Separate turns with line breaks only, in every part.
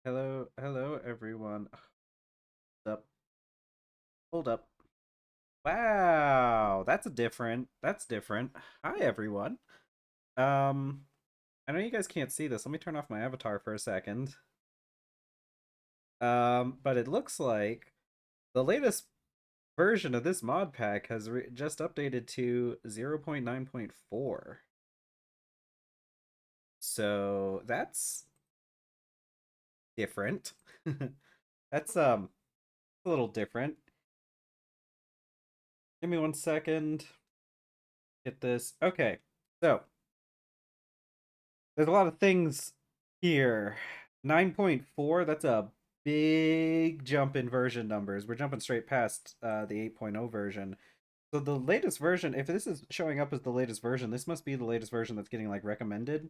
Hello everyone. Hold up. Hold up. Wow, that's different. Hi everyone. Um I know you guys can't see this. Let me turn off my avatar for a second. But it looks like the latest version of this mod pack has just updated to 0.9.4. So that's different. That's a little different. Give me one second. Get this. Okay. So, there's a lot of things here. 9.4, that's a big jump in version numbers. We're jumping straight past the 8.0 version. So the latest version, if this is showing up as the latest version, this must be the latest version that's getting like recommended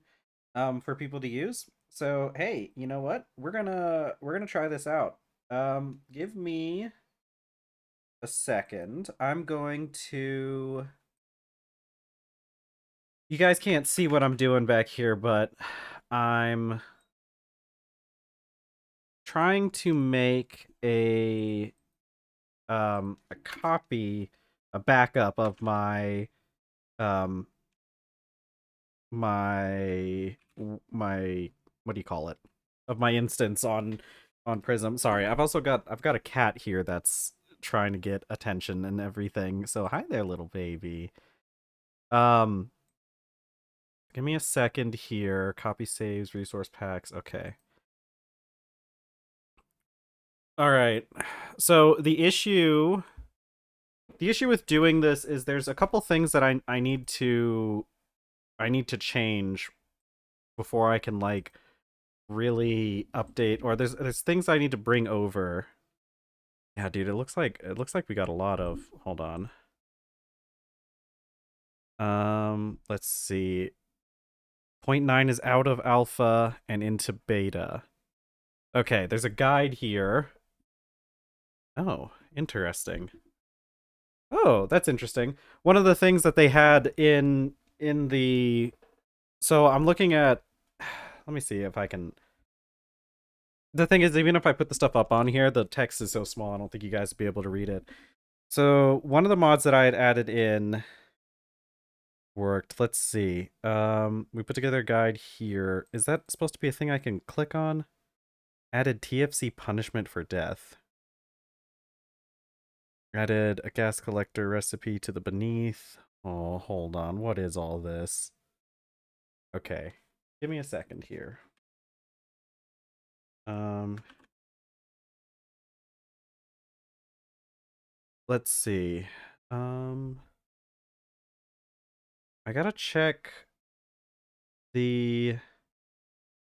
for people to use. So, hey, you know what? We're going to try this out. Give me a second. I'm going to You guys can't see what I'm doing back here, but I'm trying to make a copy, a backup of um my my what do you call it? Of my instance on Prism. Sorry, I've got a cat here that's trying to get attention and everything. So hi there, little baby. Um Give me a second here. Copy saves, resource packs. Okay. All right. So the issue with doing this is there's a couple things that I need to change before I can like really update, or there's things I need to bring over. Yeah, dude, it looks like we got a lot of hold on. Let's see. Point 0.9 is out of alpha and into beta. Okay, there's a guide here. Oh, interesting. Oh, that's interesting. One of the things that they had in the so I'm looking at let me see if I can the thing is even if I put the stuff up on here, the text is so small I don't think you guys would be able to read it. So one of the mods that I had added in worked. Let's see. We put together a guide here. Is that supposed to be a thing I can click on? Added TFC punishment for death. Added a gas collector recipe to the beneath. Oh, hold on. What is all this? Okay. Give me a second here. Um, let's see. Um, I gotta check the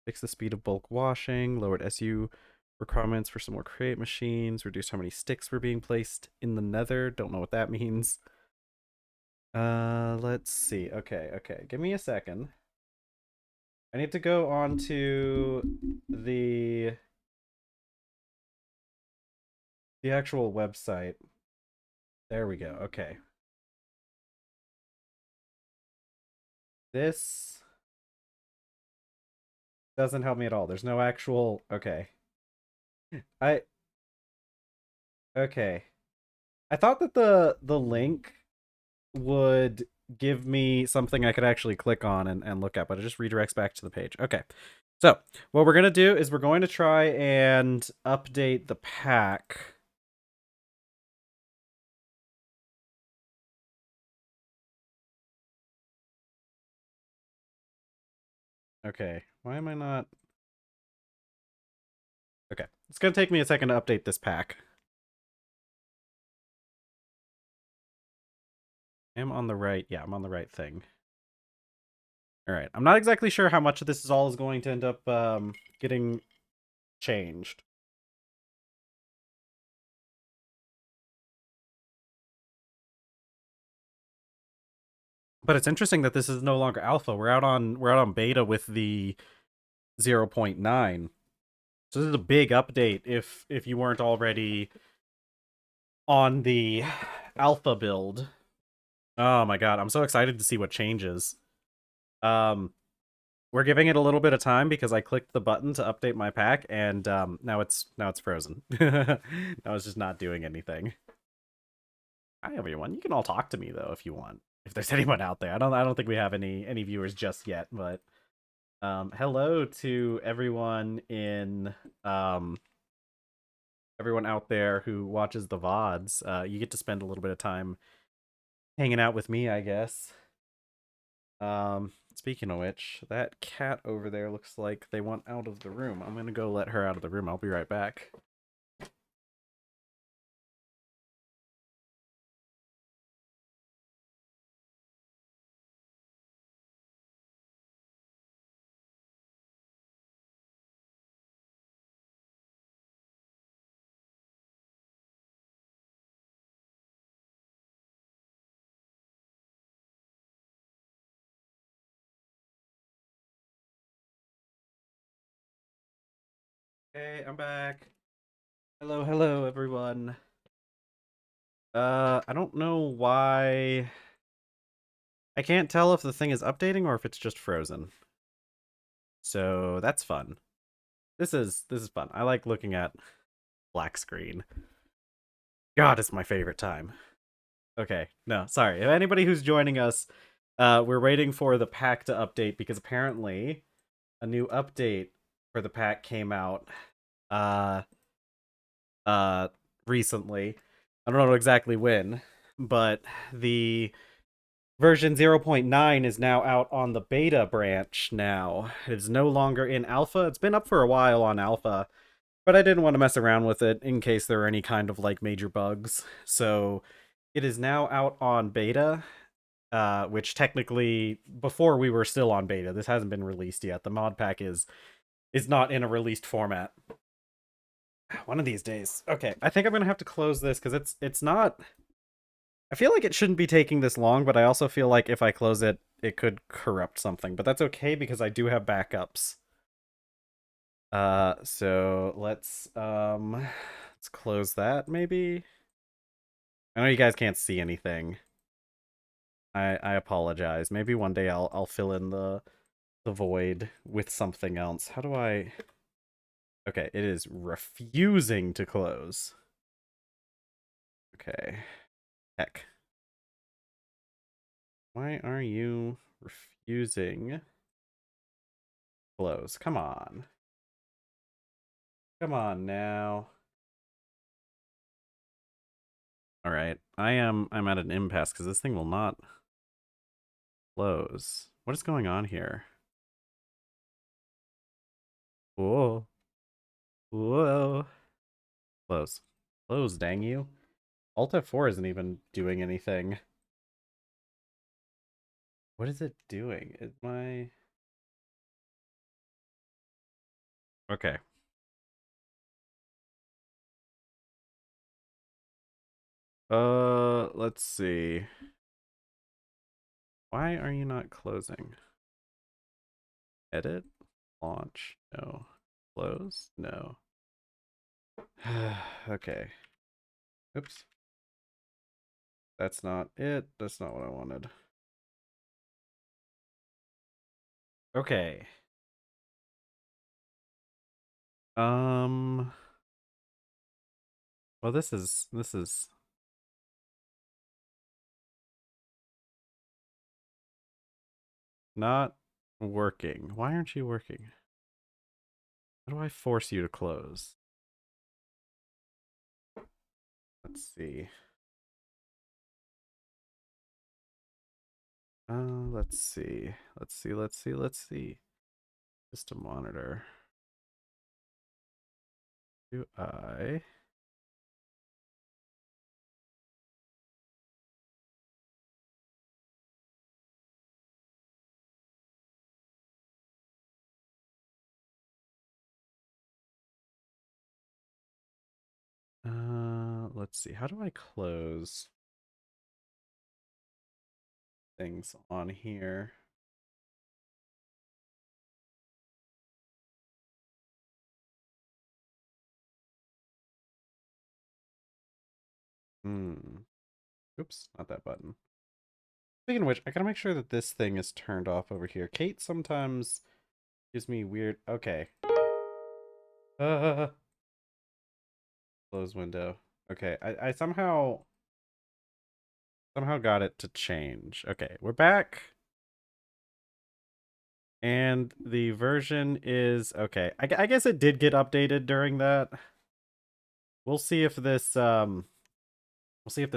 fix the speed of bulk washing, lowered SU requirements for some more create machines, reduce how many sticks were being placed in the nether. Don't know what that means. Let's see. Okay. Give me a second. I need to go on to the the actual website. There we go. Okay. This doesn't help me at all. There's no actual okay. I okay. I thought that the link would give me something I could actually click on and look at, but it just redirects back to the page. Okay. So what we're gonna do is we're going to try and update the pack. Okay. Why am I not Okay. It's gonna take me a second to update this pack. I'm on the right. Yeah, I'm on the right thing. All right. I'm not exactly sure how much of this is all is going to end up getting changed. But it's interesting that this is no longer alpha. We're out on beta with the 0.9. So this is a big update if you weren't already on the alpha build. Oh my god, I'm so excited to see what changes. Um we're giving it a little bit of time because I clicked the button to update my pack, and now it's frozen. Now it's just not doing anything. Hi everyone. You can all talk to me though if you want. If there's anyone out there, I don't think we have any viewers just yet, but hello to everyone in everyone out there who watches the VODs. You get to spend a little bit of time hanging out with me, I guess. Speaking of which, that cat over there looks like they want out of the room. I'm gonna go let her out of the room. I'll be right back. Hey, I'm back. Hello, hello, everyone. I don't know why. I can't tell if the thing is updating or if it's just frozen. So that's fun. This is fun. I like looking at black screen. God, it's my favorite time. Okay, no, sorry. If anybody who's joining us, we're waiting for the pack to update because apparently a new update for the pack came out uh uh recently. I don't know exactly when, but the version 0.9 is now out on the beta branch now. It's no longer in alpha. It's been up for a while on alpha, but I didn't want to mess around with it in case there are any kind of like major bugs. So it is now out on beta, which technically before we were still on beta. This hasn't been released yet. The mod pack is not in a released format. One of these days. Okay, I think I'm gonna have to close this because it's not. I feel like it shouldn't be taking this long, but I also feel like if I close it, it could corrupt something. But that's okay because I do have backups. So let's close that maybe. I know you guys can't see anything. I apologize. Maybe one day I'll fill in the void with something else. How do I? Okay, it is refusing to close. Okay. Heck. Why are you refusing close? Come on. Come on now. Alright. I'm at an impasse because this thing will not close. What is going on here? Whoa. Whoa. Close. Close, dang you. Alt F4 isn't even doing anything. What is it doing? Is my... Okay. Let's see. Why are you not closing? Edit? Launch? No. Close? No. Okay. Oops. That's not it. That's not what I wanted. Okay. Well, this is not working. Why aren't you working? How do I force you to close? Let's see. Let's see. Let's see. System monitor. Do I? Let's see. How do I close things on here? Hmm. Oops, not that button. Speaking of which, I gotta make sure that this thing is turned off over here. Kate sometimes Gives me weird. Okay. Close window. Okay. I somehow got it to change. Okay, we're back. And the version is okay. I guess it did get updated during that. We'll see if this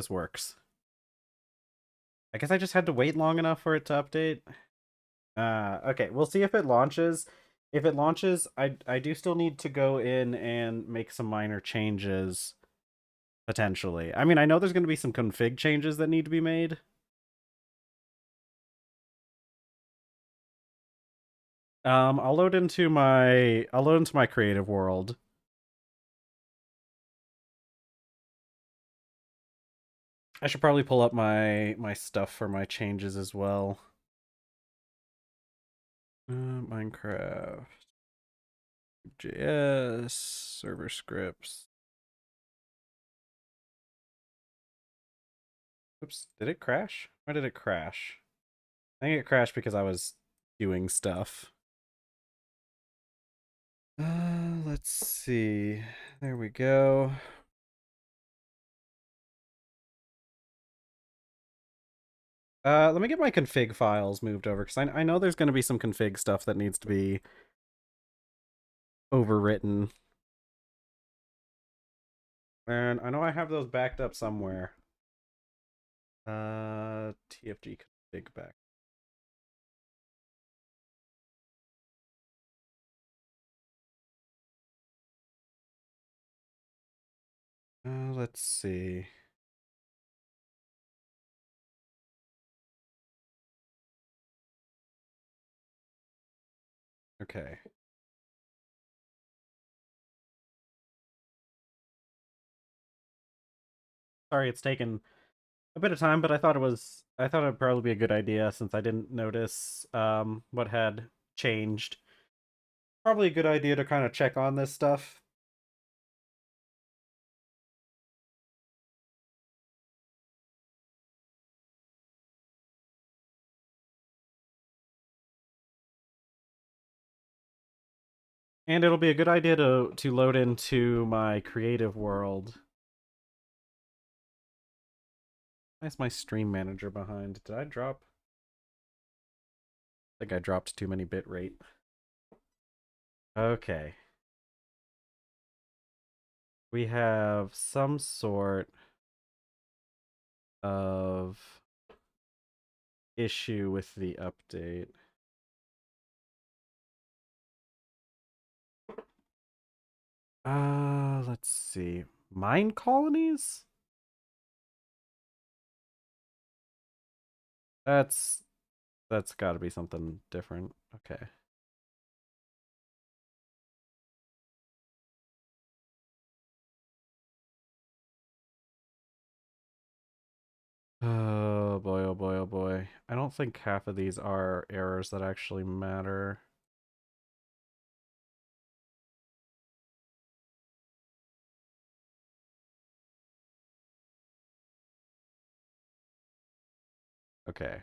works. I guess I just had to wait long enough for it to update. Okay, we'll see if it launches. If it launches, I do still need to go in and make some minor changes potentially. I mean, I know there's going to be some config changes that need to be made. I'll load into my creative world. I should probably pull up my stuff for my changes as well. Minecraft, JS, server scripts. Oops, did it crash? Why did it crash? I think it crashed because I was doing stuff. Let's see. There we go. Let me get my config files moved over because I know there's going to be some config stuff that needs to be overwritten. And I know I have those backed up somewhere. TFG config back. Let's see. Okay. Sorry, it's taken a bit of time, but I thought it'd probably be a good idea since I didn't notice what had changed. Probably a good idea to kind of check on this stuff. And it'll be a good idea to load into my creative world. Why is my stream manager behind? Did I drop? I think I dropped too many bit rate. Okay. We have some sort of issue with the update. Let's see. Mine colonies? That's got to be something different. Okay. Oh boy, oh boy, oh boy. I don't think half of these are errors that actually matter. Okay.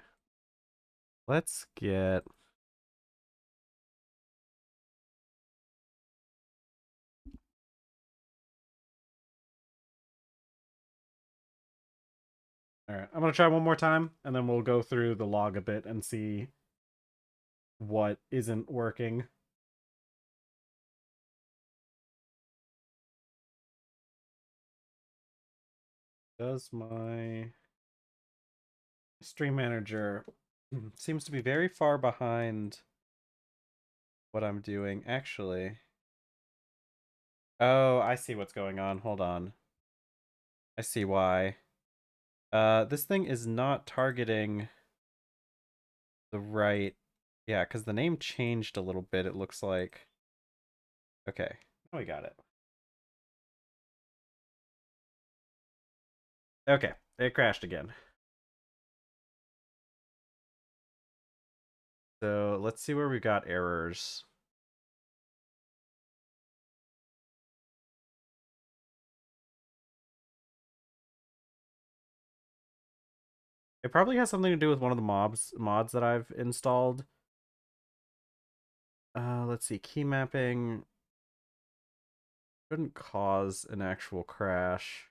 Let's get All right. I'm going to try one more time and then we'll go through the log a bit and see what isn't working. Does my stream manager seems to be very far behind what I'm doing actually. Oh, I see what's going on. Hold on. I see why. This thing is not targeting the right. Yeah, because the name changed a little bit, it looks like. Okay, now we got it. Okay, it crashed again. So let's see where we got errors. It probably has something to do with one of the mods that I've installed. Let's see. Key mapping shouldn't cause an actual crash.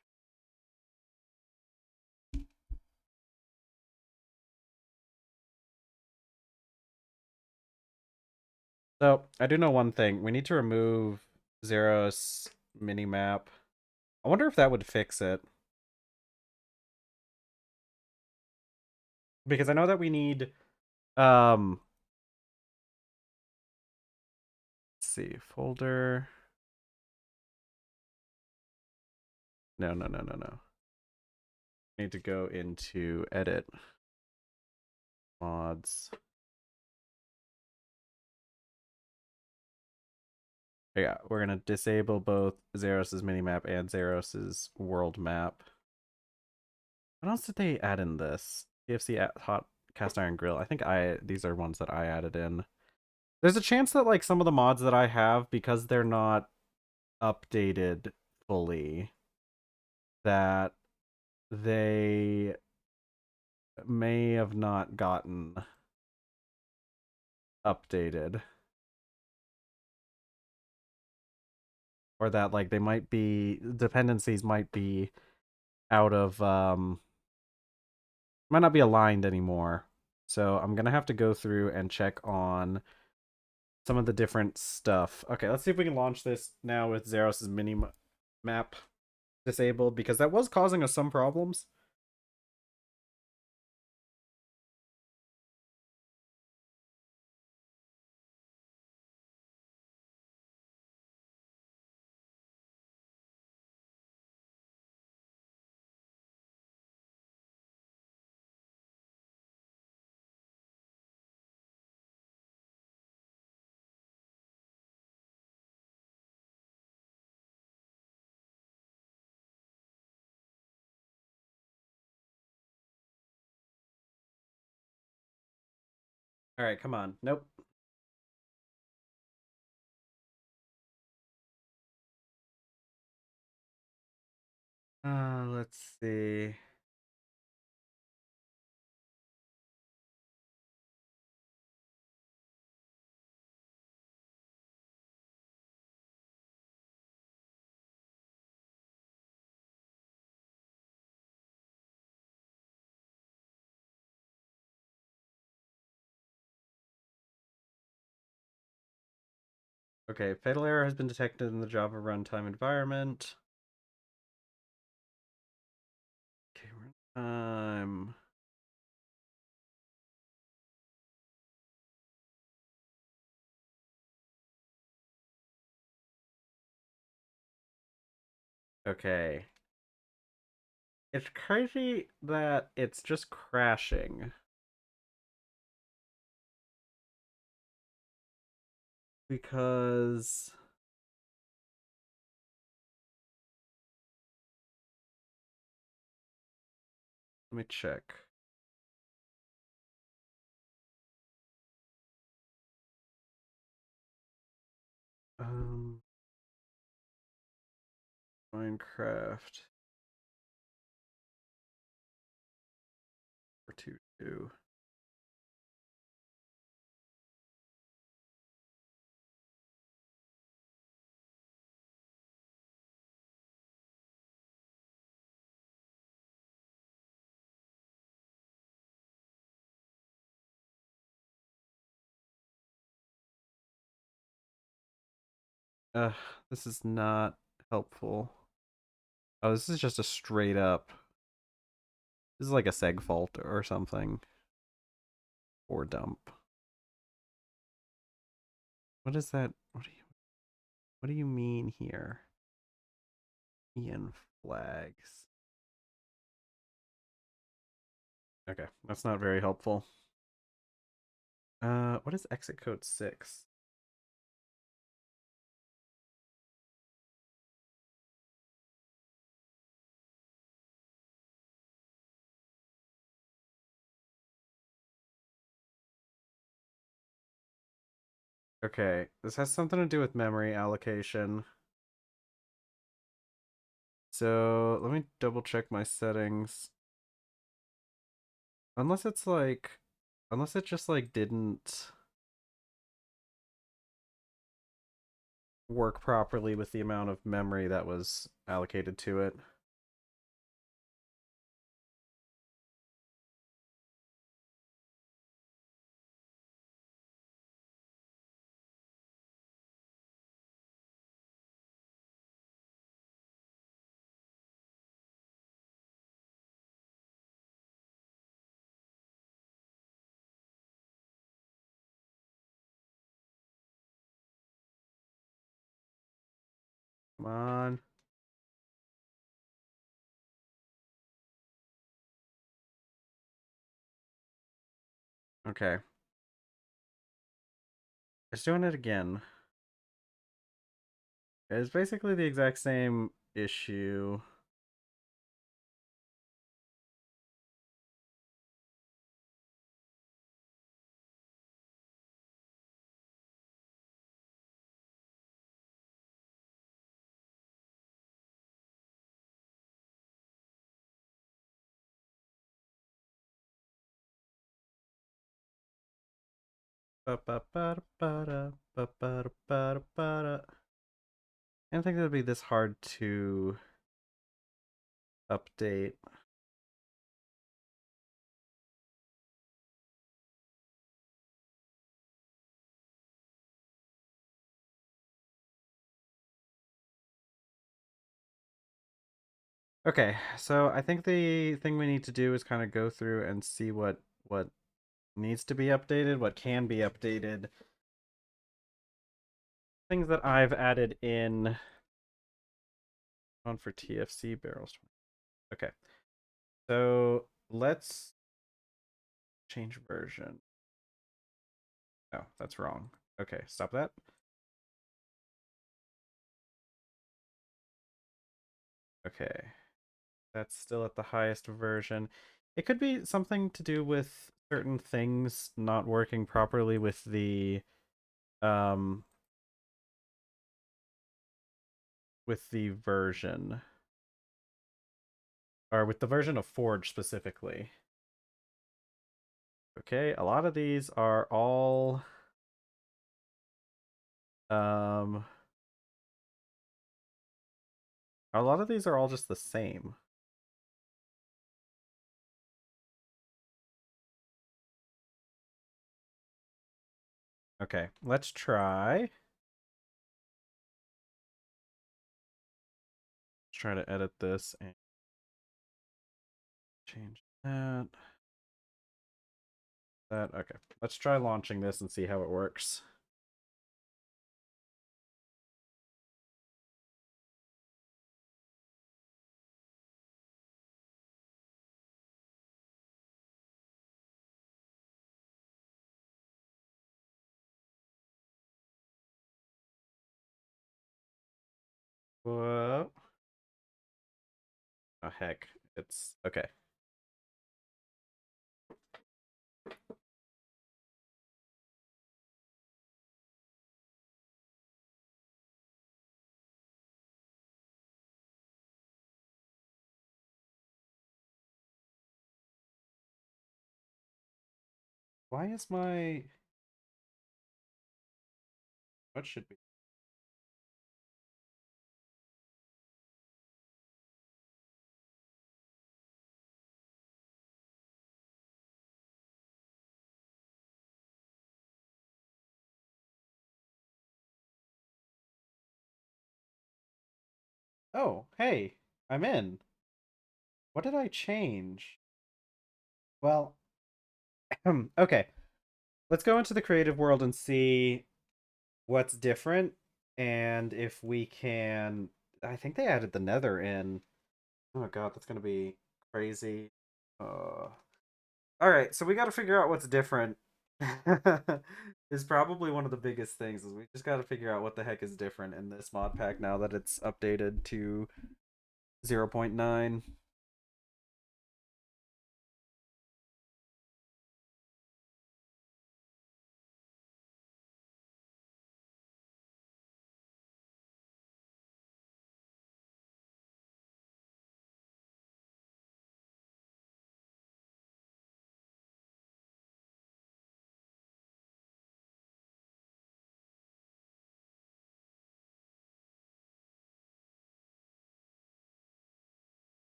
So I do know one thing. We need to remove Zero's minimap. I wonder if that would fix it. Because I know that we need let's see, folder. No. I need to go into edit mods. Yeah, we're gonna disable both Zeros's minimap and Zeros's world map. What else did they add in this? KFC hot cast iron grill. I think these are ones that I added in. There's a chance that like some of the mods that I have, because they're not updated fully, that they may have not gotten updated. Or that like they might be dependencies might be out of might not be aligned anymore. So I'm gonna have to go through and check on some of the different stuff. Okay, let's see if we can launch this now with Zeros's mini map disabled, because that was causing us some problems. All right, come on. Nope. Let's see. Okay, fatal error has been detected in the Java runtime environment. Okay, runtime. Okay. It's crazy that it's just crashing. Because let me check. Um Minecraft 422. Uh, this is not helpful. Oh, this is just a straight up. This is like a seg fault or something. Or dump. What is that? What do you mean here? Ian flags. Okay, that's not very helpful. What is exit code 6? Okay, this has something to do with memory allocation. So let me double check my settings. Unless it's like, unless it just like didn't. work properly with the amount of memory that was allocated to it. Come on. Okay. It's doing it again. It's basically the exact same issue. I don't think that'd be this hard to update. Okay, so I think the thing we need to do is kind of go through and see what needs to be updated, what can be updated. Things that I've added in on for TFC barrels. Okay. So let's change version. Oh, that's wrong. Okay, stop that. Okay. That's still at the highest version. It could be something to do with certain things not working properly um with the version, or with the version of Forge specifically. Okay, a lot of these are all um a lot of these are all just the same. Okay, let's try. Let's try to edit this and change that. That okay. Let's try launching this and see how it works. Whoa. Oh heck. It's okay. Why is my what should be Oh, hey, I'm in. What did I change? Well, okay. Let's go into the creative world and see what's different and if we can. I think they added the nether in. Oh god, that's gonna be crazy. All right, so we got to figure out what's different. Is probably one of the biggest things is we just got to figure out what the heck is different in this mod pack now that it's updated to 0.9.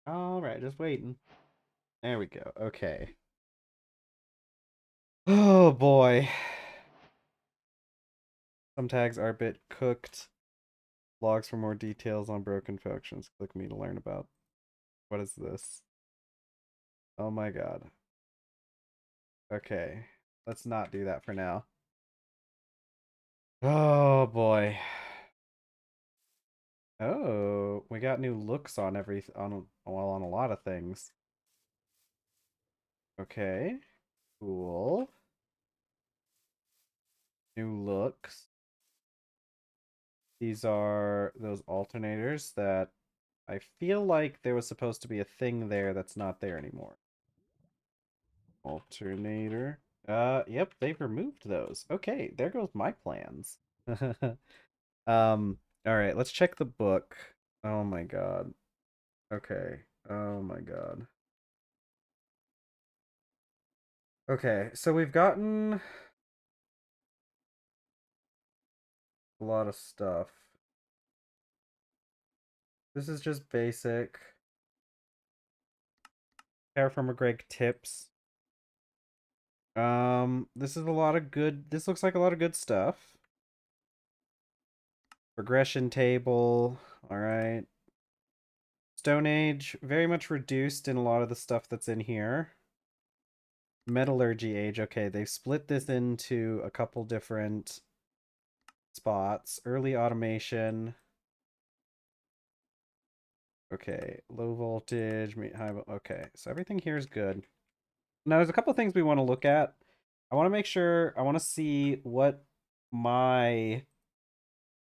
All right, just waiting. There we go. Okay. Oh boy. Some tags are a bit cooked. Logs for more details on broken functions. Click me to learn about. What is this? Oh my god. Okay. Let's not do that for now. Oh boy. Oh, we got new looks on on a lot of things. Okay. Cool. New looks. These are those alternators that I feel like there was supposed to be a thing there that's not there anymore. Alternator. Yep, they've removed those. Okay, there goes my plans. All right, let's check the book. Oh my god. Okay. Oh my god. Okay, so we've gotten a lot of stuff. This is just basic TerrafirmaGreg tips. This is a lot of good. This looks like a lot of good stuff. Regression table. All right. Stone Age, very much reduced in a lot of the stuff that's in here. Metallurgy Age, okay, they've split this into a couple different spots. Early automation. Okay, low voltage, high, okay, so everything here is good. Now, there's a couple things we want to look at. I want to make sure, I want to see what my,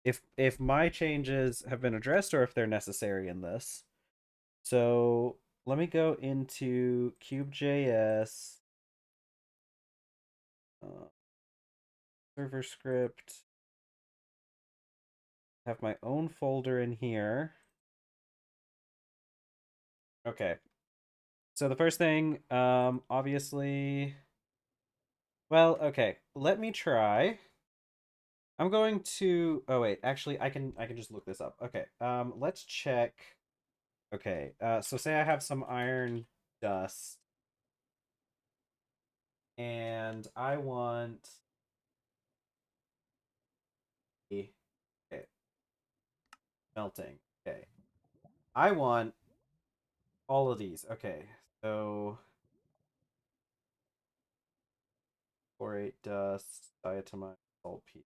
if my changes have been addressed or if they're necessary in this. So let me go into Cube.js, server script, have my own folder in here. Okay. So the first thing, obviously, well, okay, let me try. I'm going to, oh wait, actually I can just look this up. Okay. Let's check. Okay. So say I have some iron dust and I want okay, melting. Okay. I want all of these. Okay. So borate dust, diatomite, saltpeter.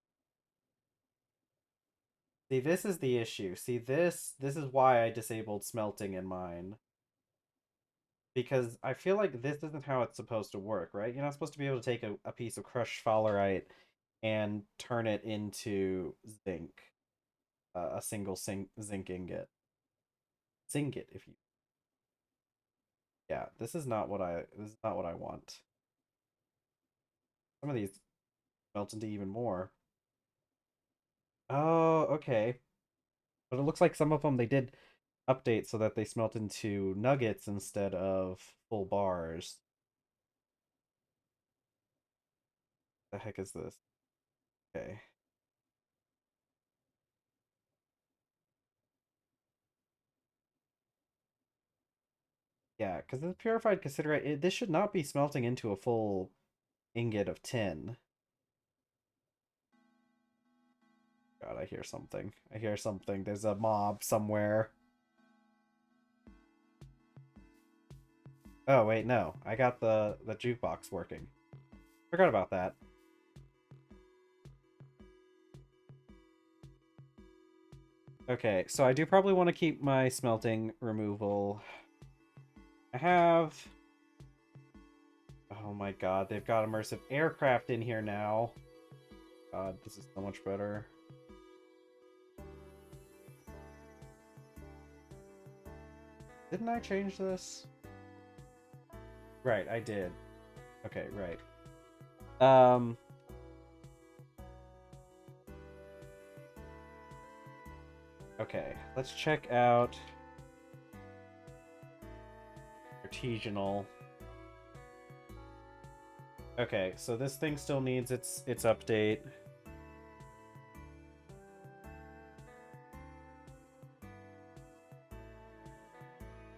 See, this is the issue. See, this is why I disabled smelting in mine. Because I feel like this isn't how it's supposed to work, right? You're not supposed to be able to take a piece of crushed fowlerite and turn it into zinc. A single zinc ingot. Zingot, if you... Yeah, this is not what I want. Some of these melt into even more. Oh, okay. But it looks like some of them they did update so that they smelt into nuggets instead of full bars. The heck is this? Okay. Yeah, because this purified cassiterite, this should not be smelting into a full ingot of tin. God, I hear something. I hear something. There's a mob somewhere. Oh, wait, no. I got the jukebox working. Forgot about that. Okay, so I do probably want to keep my smelting removal. I have... Oh my god, they've got immersive aircraft in here now. God, this is so much better. Didn't I change this? Right, I did. Okay, right. Okay, let's check out artisanal. Okay, so this thing still needs its update.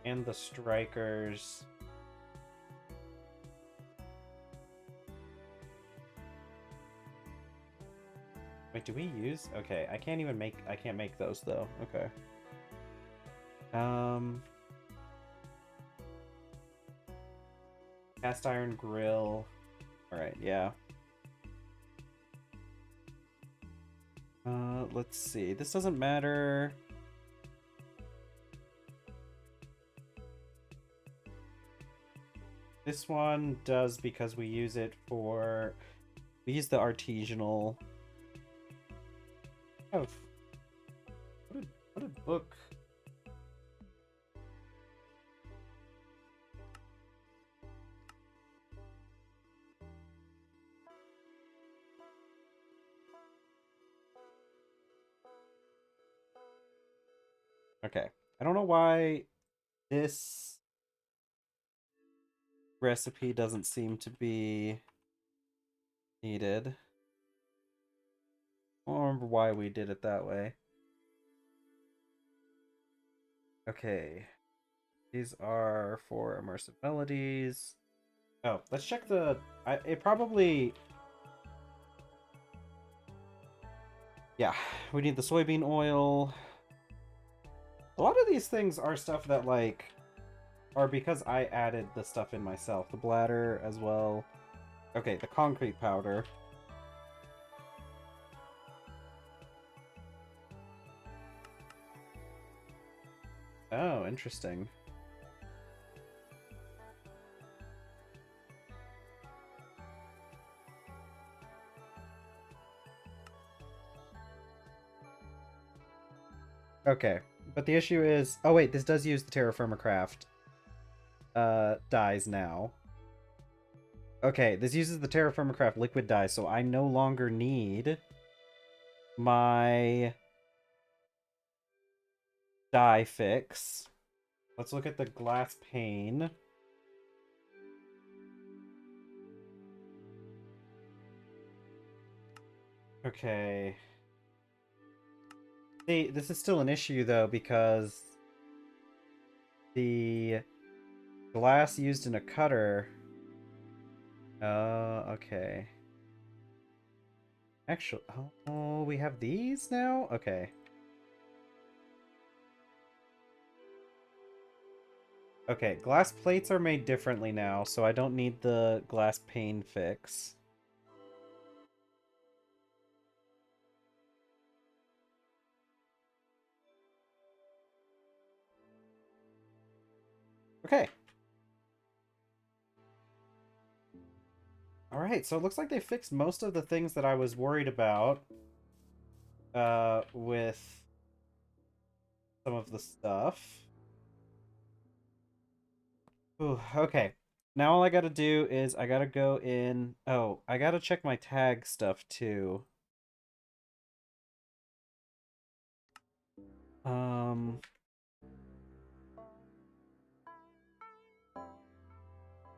And the strikers. Wait, do we use? Okay, I can't make those though. Okay. Cast iron grill. Alright, yeah. Let's see. This doesn't matter. This one does because we use it for... We use the artisanal... Oh. What a book. Okay. I don't know why this recipe doesn't seem to be needed. I don't remember why we did it that way. Okay. These are for immersive melodies. Oh, let's check the... it probably... Yeah, we need the soybean oil. A lot of these things are stuff that, like, are because I added the stuff in myself. The bladder as well. Okay, the concrete powder. Oh, interesting. Okay, but the issue is... Oh wait, this does use the TerrafirmaGreg dyes now. Okay, this uses the TerrafirmaGreg liquid dye, so I no longer need my dye fix. Let's look at the glass pane. Okay. See, this is still an issue though, because the glass used in a cutter... okay. Actually, oh, we have these now? Okay. Okay, glass plates are made differently now, so I don't need the glass pane fix. Okay. Alright, so it looks like they fixed most of the things that I was worried about with some of the stuff. Ooh, okay. Now all I gotta do is I gotta go in... Oh, I gotta check my tag stuff too.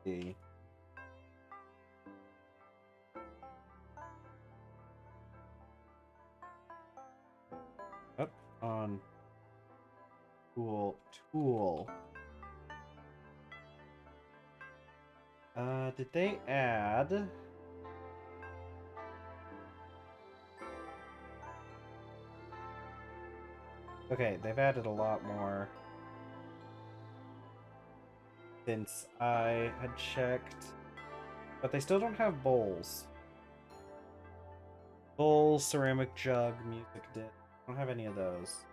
See. Up on tool. Did they add... Okay, they've added a lot more since I had checked. But they still don't have bowls. Bowl, ceramic jug, music disc. I don't have any of those.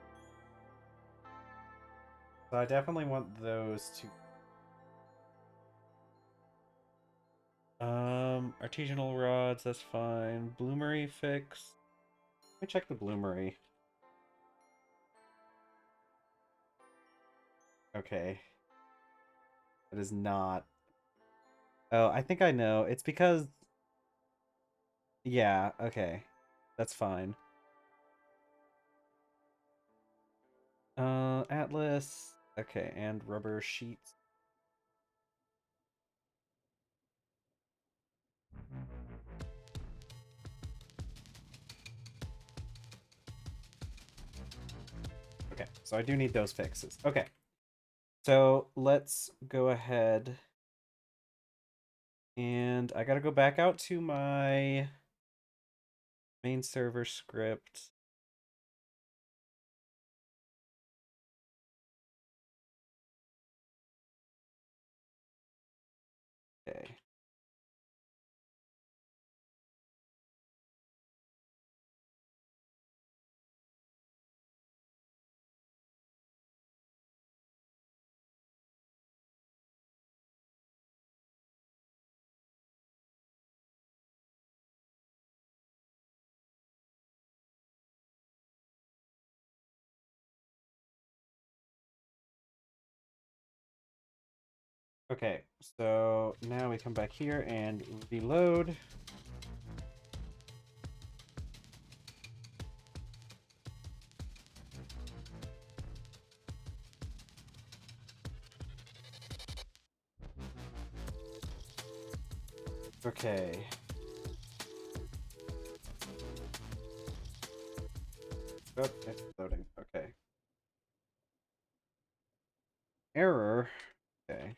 So I definitely want those to... Artisanal rods, that's fine. Bloomery fix. Let me check the bloomery. Okay. It is not. Oh, I think I know. It's because... Yeah, okay. That's fine. Atlas. Okay, and rubber sheets. Okay, so I do need those fixes. Okay. So let's go ahead and I gotta go back out to my main server script. Okay. Okay, so now we come back here and reload. Okay. Oh, it's loading. Okay. Error. Okay.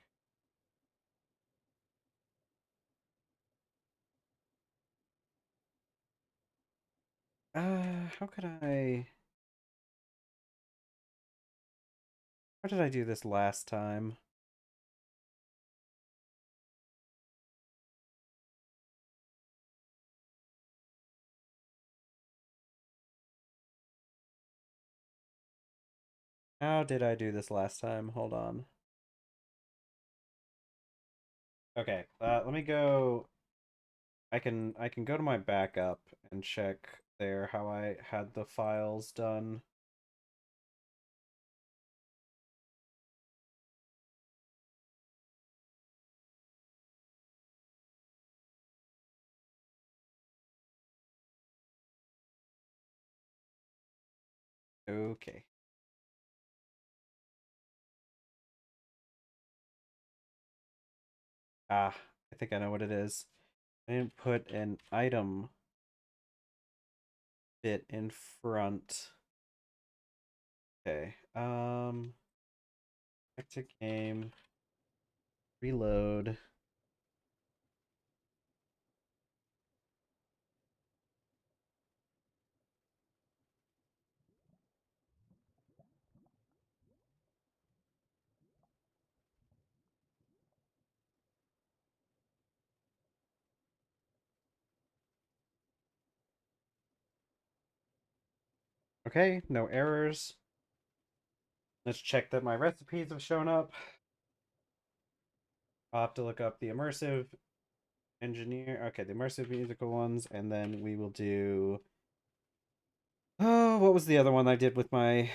How could I... How did I do this last time? How did I do this last time? Hold on. Okay, let me go. I can go to my backup and check there how I had the files done. Okay. Ah, I think I know what it is. I didn't put an item bit in front. Okay. Back to game. Reload. Okay, no errors. Let's check that my recipes have shown up. I'll have to look up the immersive engineer. Okay, the immersive musical ones, and then we will do. Oh, what was the other one I did with my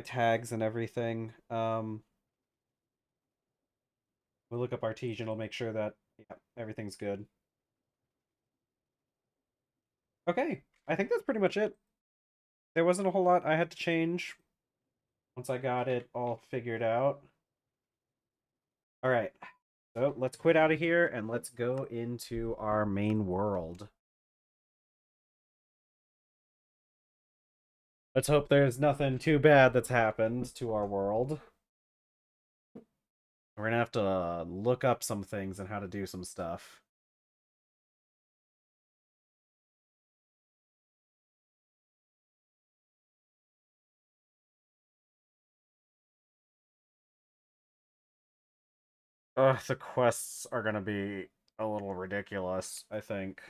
tags and everything? We'll look up artisanal, make sure that yeah, everything's good. Okay, I think that's pretty much it. There wasn't a whole lot I had to change once I got it all figured out. All right, so let's quit out of here and let's go into our main world. Let's hope there's nothing too bad that's happened to our world. We're gonna have to look up some things and how to do some stuff. Ugh, the quests are gonna be a little ridiculous, I think.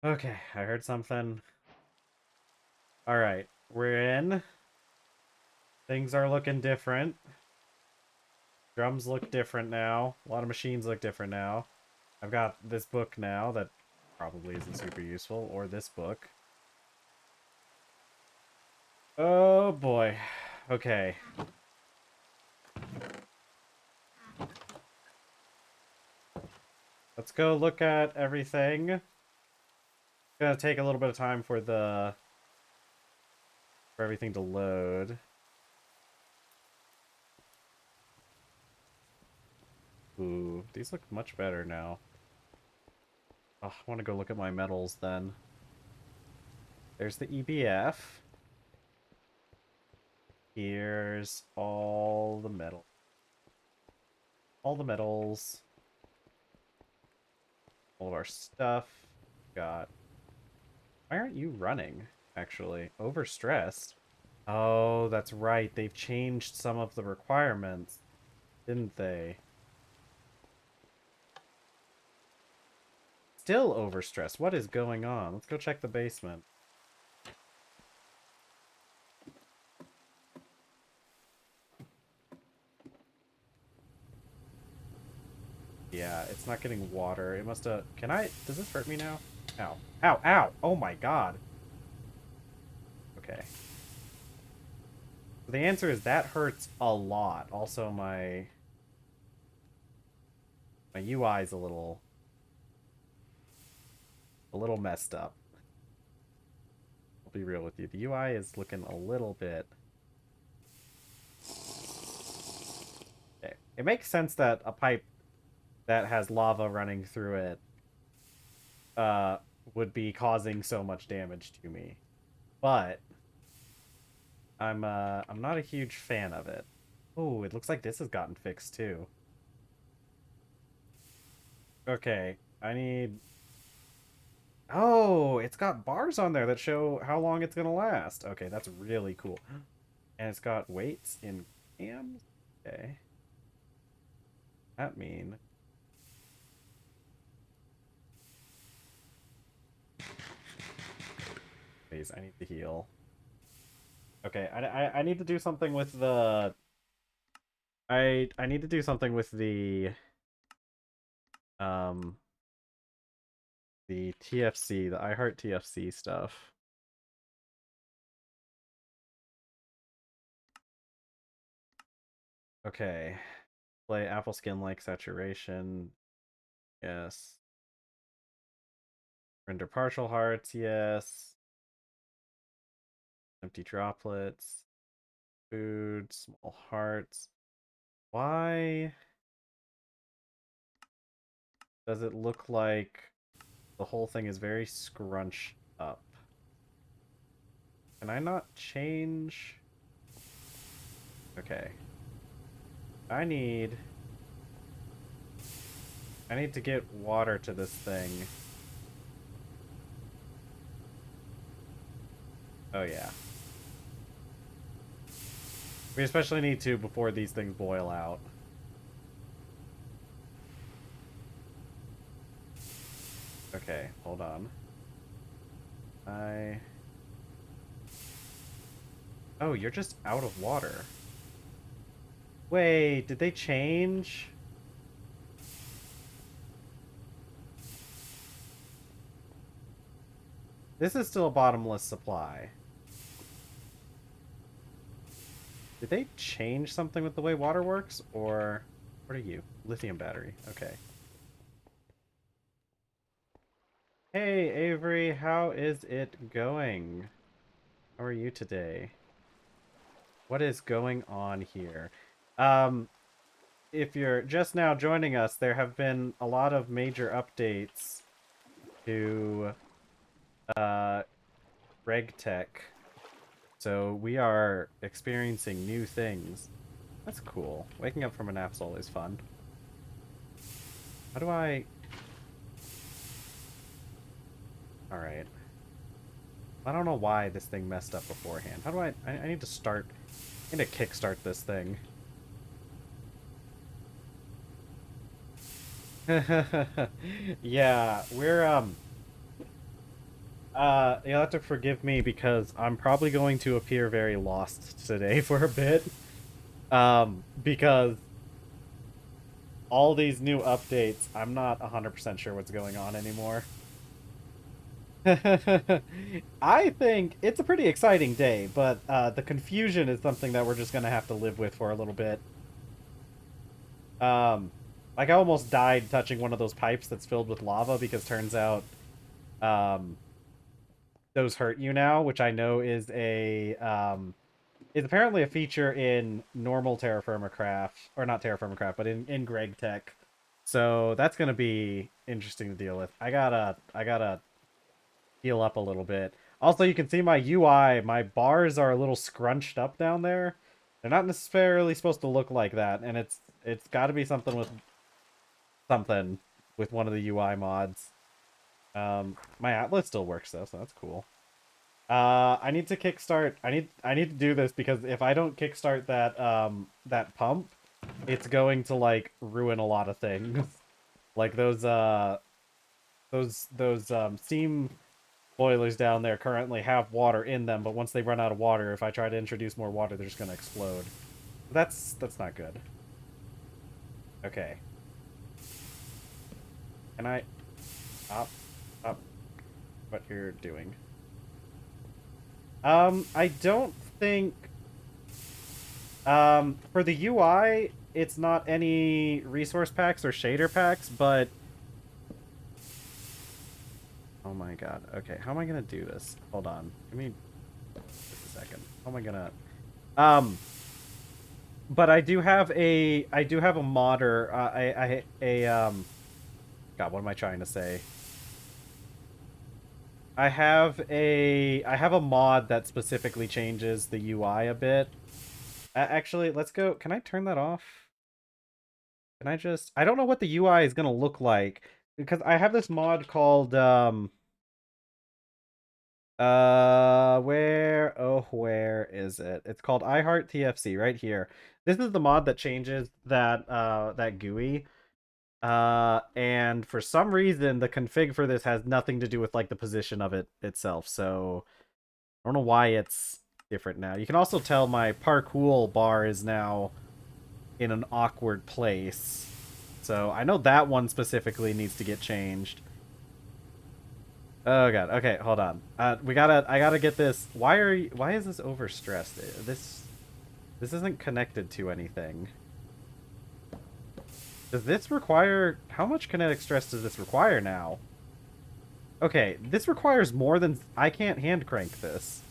Okay, I heard something. Alright, we're in. Things are looking different. Drums look different now. A lot of machines look different now. I've got this book now that probably isn't super useful, or this book. Oh boy. Okay. let's go look at everything. It's gonna take a little bit of time for everything to load. Ooh, these look much better now. Oh, I want to go look at my metals then. There's the EBF. Here's all the metal. All the metals. All of our stuff. Got... Why aren't you running, actually? Overstressed? Oh, that's right. They've changed some of the requirements, didn't they? Still overstressed. What is going on? Let's go check the basement. Yeah, it's not getting water. It must have... Can I... Does this hurt me now? Ow. Ow, ow! Oh my god. Okay. The answer is that hurts a lot. Also, my UI is a little messed up. I'll be real with you. The UI is looking a little bit... Okay. It makes sense that a pipe that has lava running through it would be causing so much damage to me. But I'm not a huge fan of it. Oh, it looks like this has gotten fixed too. Okay, I need... Oh, it's got bars on there that show how long it's gonna last. Okay, that's really cool. And it's got weights in grams? Okay. That mean... Please, I need to heal. Okay, I need to do something with the... I need to do something with the TFC, the I Heart TFC stuff. Okay. Play apple skin like saturation. Yes. Render partial hearts, yes. Empty droplets. Food, small hearts. Why does it look like the whole thing is very scrunched up? Can I not change? Okay. I need to get water to this thing. Oh yeah. We especially need to before these things boil out. Okay, hold on. Oh, you're just out of water. Wait, did they change? This is still a bottomless supply. Did they change something with the way water works? Or... What are you? Lithium battery. Okay. Hey, Avery, how is it going? How are you today? What is going on here? If you're just now joining us, there have been a lot of major updates to RegTech. So we are experiencing new things. That's cool. Waking up from a nap's always fun. How do I... Alright. I don't know why this thing messed up beforehand. How do I need to start... I need to kickstart this thing. Yeah, we're, you'll have to forgive me because I'm probably going to appear very lost today for a bit. Because all these new updates, I'm not 100% sure what's going on anymore. I think it's a pretty exciting day, but the confusion is something that we're just gonna have to live with for a little bit. Like, I almost died touching one of those pipes that's filled with lava because turns out um, those hurt you now, which I know is apparently a feature in normal TerrafirmaCraft, or not TerrafirmaCraft, but in Greg Tech. So that's gonna be interesting to deal with. I gotta heal up a little bit. Also, you can see my UI, my bars are a little scrunched up down there. They're not necessarily supposed to look like that, and it's got to be something with one of the UI mods. My atlas still works though, so that's cool. I need to kickstart. I need to do this because if I don't kickstart that pump, it's going to like ruin a lot of things. Like those steam boilers down there currently have water in them, but once they run out of water, if I try to introduce more water, they're just gonna explode. That's not good. Okay. Can I stop what you're doing? I don't think for the UI it's not any resource packs or shader packs, but oh my god. Okay, how am I gonna do this? Hold on. Give me just a second. How am I gonna but I do have a modder God, what am I trying to say? I have a mod that specifically changes the UI a bit. Actually, let's go. Can I turn that off? Can I just I don't know what the UI is gonna look like because I have this mod called where is it? It's called iHeartTFC right here. This is the mod that changes that GUI. And for some reason the config for this has nothing to do with like the position of it itself. So I don't know why it's different now. You can also tell my parkour bar is now in an awkward place. So I know that one specifically needs to get changed. Oh god. Okay, hold on. I gotta get this. Why is this overstressed? This isn't connected to anything. Does this require how much kinetic stress does this require now? Okay, this requires more than I can't hand crank this.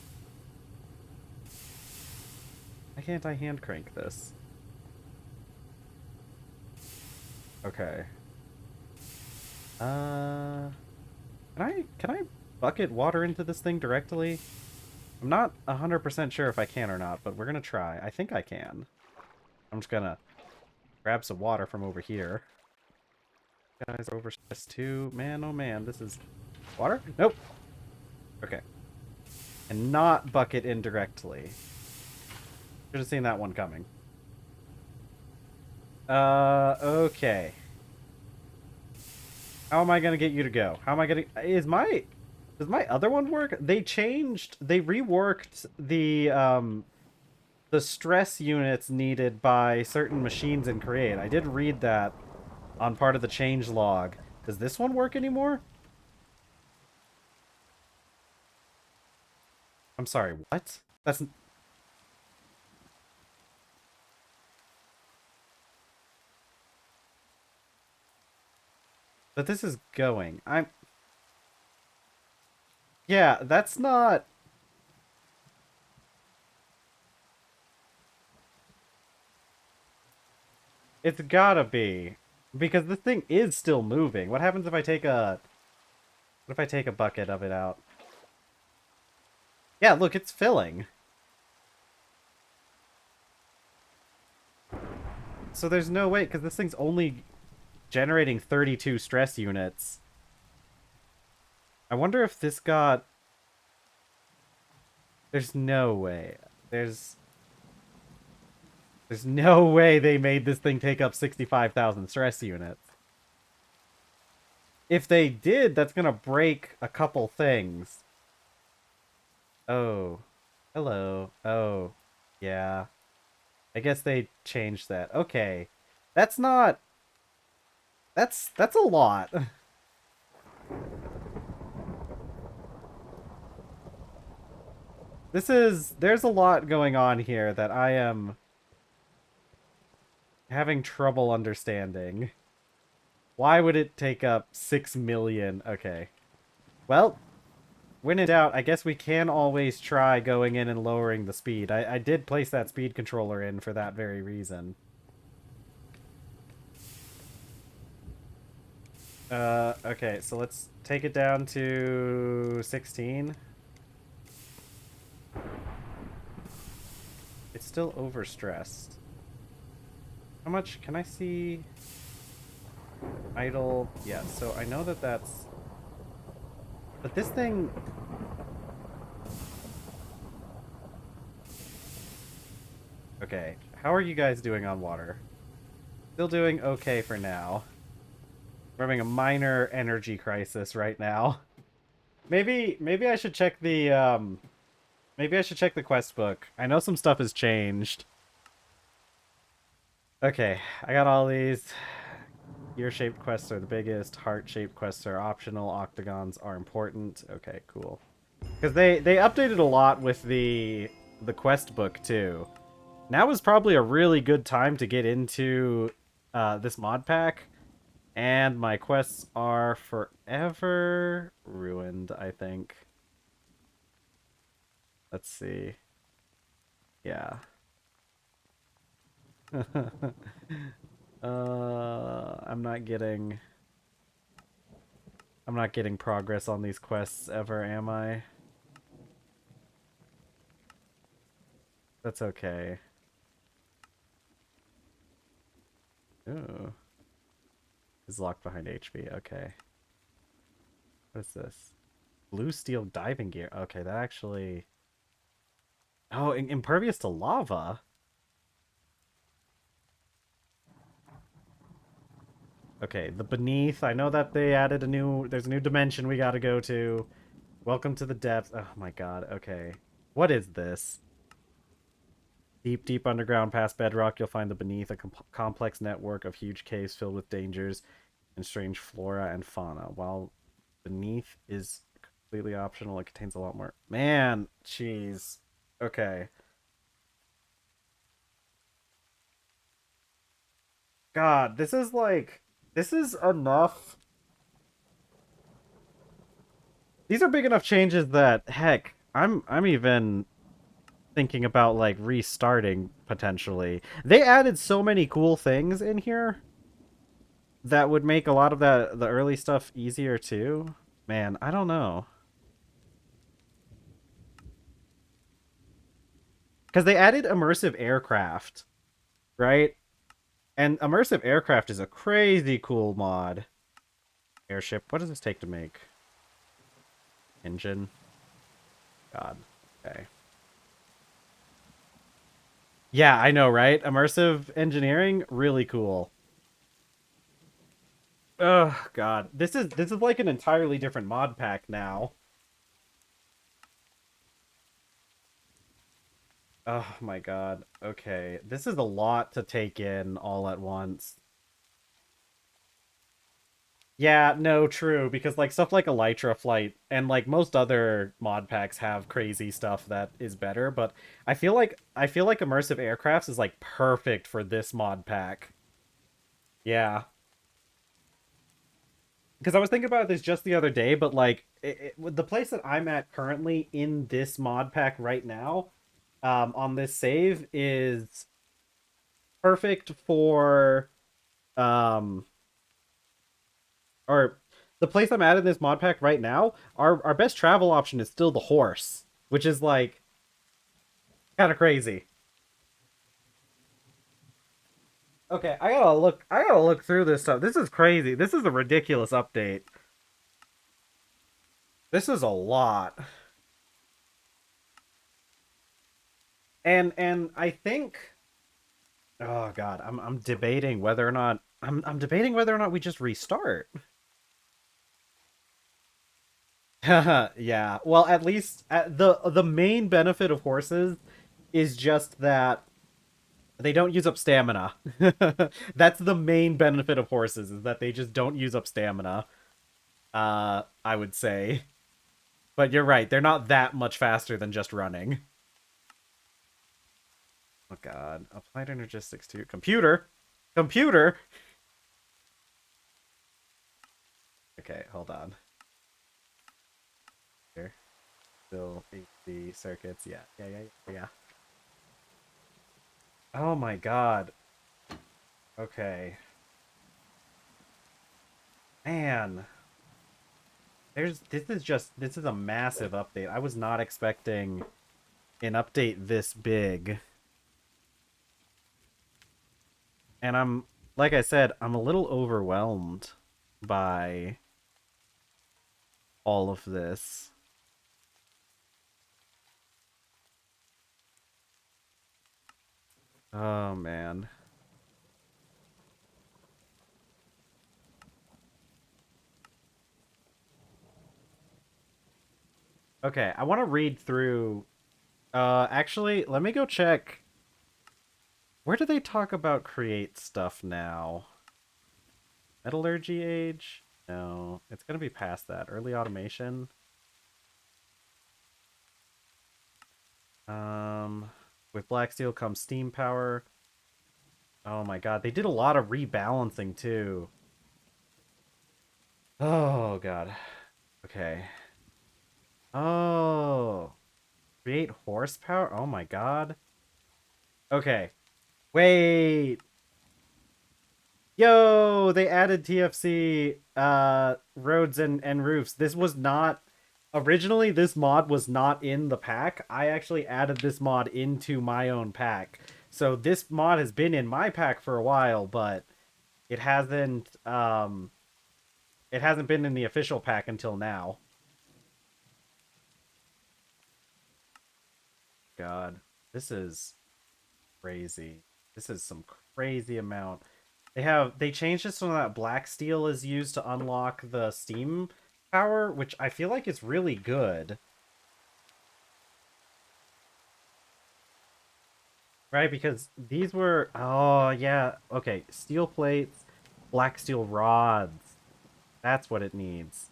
Why can't I hand crank this? Okay. Can I bucket water into this thing directly? I'm not 100% sure if I can or not, but we're gonna try. I think I can. I'm just gonna grab some water from over here. Guys are overstressed too. Man, oh man, this is water? Nope. Okay. And not bucket indirectly. Should have seen that one coming. Okay. How am I gonna get you to go? How am I gonna... Does my other one work? They reworked the stress units needed by certain machines in Create. I did read that on part of the change log. Does this one work anymore? I'm sorry, what? That's... But this is going. Yeah, that's not... It's gotta be. Because the thing is still moving. What happens if I take a... What if I take a bucket of it out? Yeah, look, it's filling. So there's no way, because this thing's only generating 32 stress units. I wonder if this got... There's no way. There's no way they made this thing take up 65,000 stress units. If they did, that's gonna break a couple things. Oh. Hello. Oh. Yeah. I guess they changed that. Okay. That's not... That's a lot. There's a lot going on here that I am having trouble understanding. Why would it take up 6 million? Okay. Well, when in doubt, I guess we can always try going in and lowering the speed. I did place that speed controller in for that very reason. Okay, so let's take it down to 16. It's still overstressed. How much can I see? Idle. Yeah, so I know that that's... But this thing... Okay, how are you guys doing on water? Still doing okay for now. We're having a minor energy crisis right now. Maybe I should check the maybe I should check the quest book. I know some stuff has changed. Okay, I got all these. Gear-shaped quests are the biggest. Heart-shaped quests are optional. Octagons are important. Okay, cool. Because they updated a lot with the quest book too. Now is probably a really good time to get into this mod pack. And my quests are forever ruined, I think. Let's see. Yeah. I'm not getting progress on these quests ever, am I? That's okay. Ooh. Is locked behind HP. Okay. What is this? Blue steel diving gear. Okay, that actually... Oh, impervious to lava. Okay, the beneath. I know that they added a new... There's a new dimension we gotta go to. Welcome to the depths. Oh my god, okay. What is this? Deep, deep underground past bedrock, you'll find the beneath, a complex network of huge caves filled with dangers and strange flora and fauna. While beneath is completely optional, it contains a lot more. Man, jeez. Okay. God, this is like... This is enough. These are big enough changes that, heck, I'm even thinking about like restarting potentially. They added so many cool things in here that would make a lot of the early stuff easier too. Man, I don't know. Because they added immersive aircraft, right? And immersive aircraft is a crazy cool mod. Airship. What does this take to make? Engine. God. Okay. Yeah, I know, right? Immersive engineering, really cool. Oh God, this is like an entirely different mod pack now. Oh my God. Okay, this is a lot to take in all at once. Yeah, no, true, because like stuff like Elytra Flight and like most other mod packs have crazy stuff that is better, but I feel like immersive aircrafts is like perfect for this mod pack. Yeah. Because I was thinking about this just the other day, but like the place that I'm at currently in this mod pack right now, on this save is perfect for um or the place I'm at in this mod pack right now, our best travel option is still the horse, which is like kind of crazy. Okay, I gotta look through this stuff. This is crazy. This is a ridiculous update. This is a lot. And I think, oh God, I'm debating whether or not I'm debating whether or not we just restart. Yeah. Well, at least the main benefit of horses is just that they don't use up stamina. That's the main benefit of horses, is that they just don't use up stamina. I would say. But you're right, they're not that much faster than just running. Oh God. Applied energistics to computer. Computer. Okay, hold on. Here. Still AC circuits. Yeah. Oh my god. Okay. Man. This is a massive update. I was not expecting an update this big. And like I said, I'm a little overwhelmed by all of this. Oh man. Okay, I want to read through. Actually, let me go check. Where do they talk about create stuff now? Metallurgy age? No, it's gonna be past that. Early automation. With black steel comes steam power. Oh my god, they did a lot of rebalancing too. Oh god. Okay. Oh. Create horsepower? Oh my god. Okay. Wait. Yo, they added TFC roads and roofs. This was not originally this mod was not in the pack. I actually added this mod into my own pack. So this mod has been in my pack for a while, but it hasn't been in the official pack until now. God, this is crazy. This is some crazy amount. They changed it so that black steel is used to unlock the steam power, which I feel like is really good. Right, because these were oh yeah, okay, steel plates, black steel rods. That's what it needs.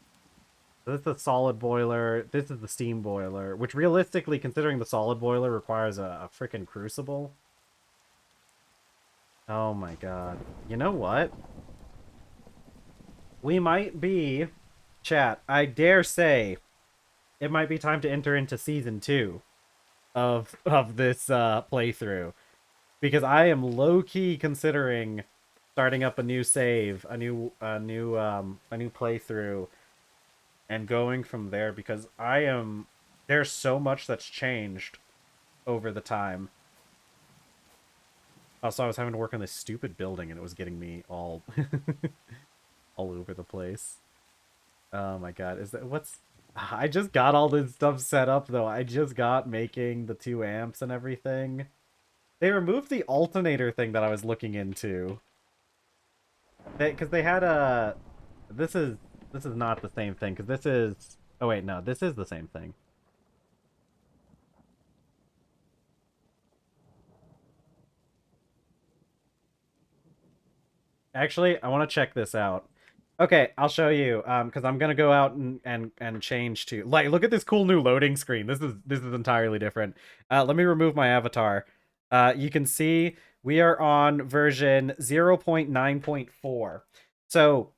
This is the solid boiler. This is the steam boiler, which realistically, considering the solid boiler requires a freaking crucible. Oh my god. You know what? We might be, chat, I dare say, it might be time to enter into season 2 of this playthrough. Because I am low-key considering starting up a new save, a new playthrough, and going from there because there's so much that's changed over the time. Also, I was having to work on this stupid building and it was getting me all all over the place. Oh my god, I just got all this stuff set up though. I just got making the 2 amps and everything. They removed the alternator thing that I was looking into. Because they had a this is not the same thing because this is oh wait, no, this is the same thing. Actually, I want to check this out. Okay, I'll show you. Because I'm gonna go out and change to like look at this cool new loading screen. This is entirely different. Let me remove my avatar. You can see we are on version 0.9.4. So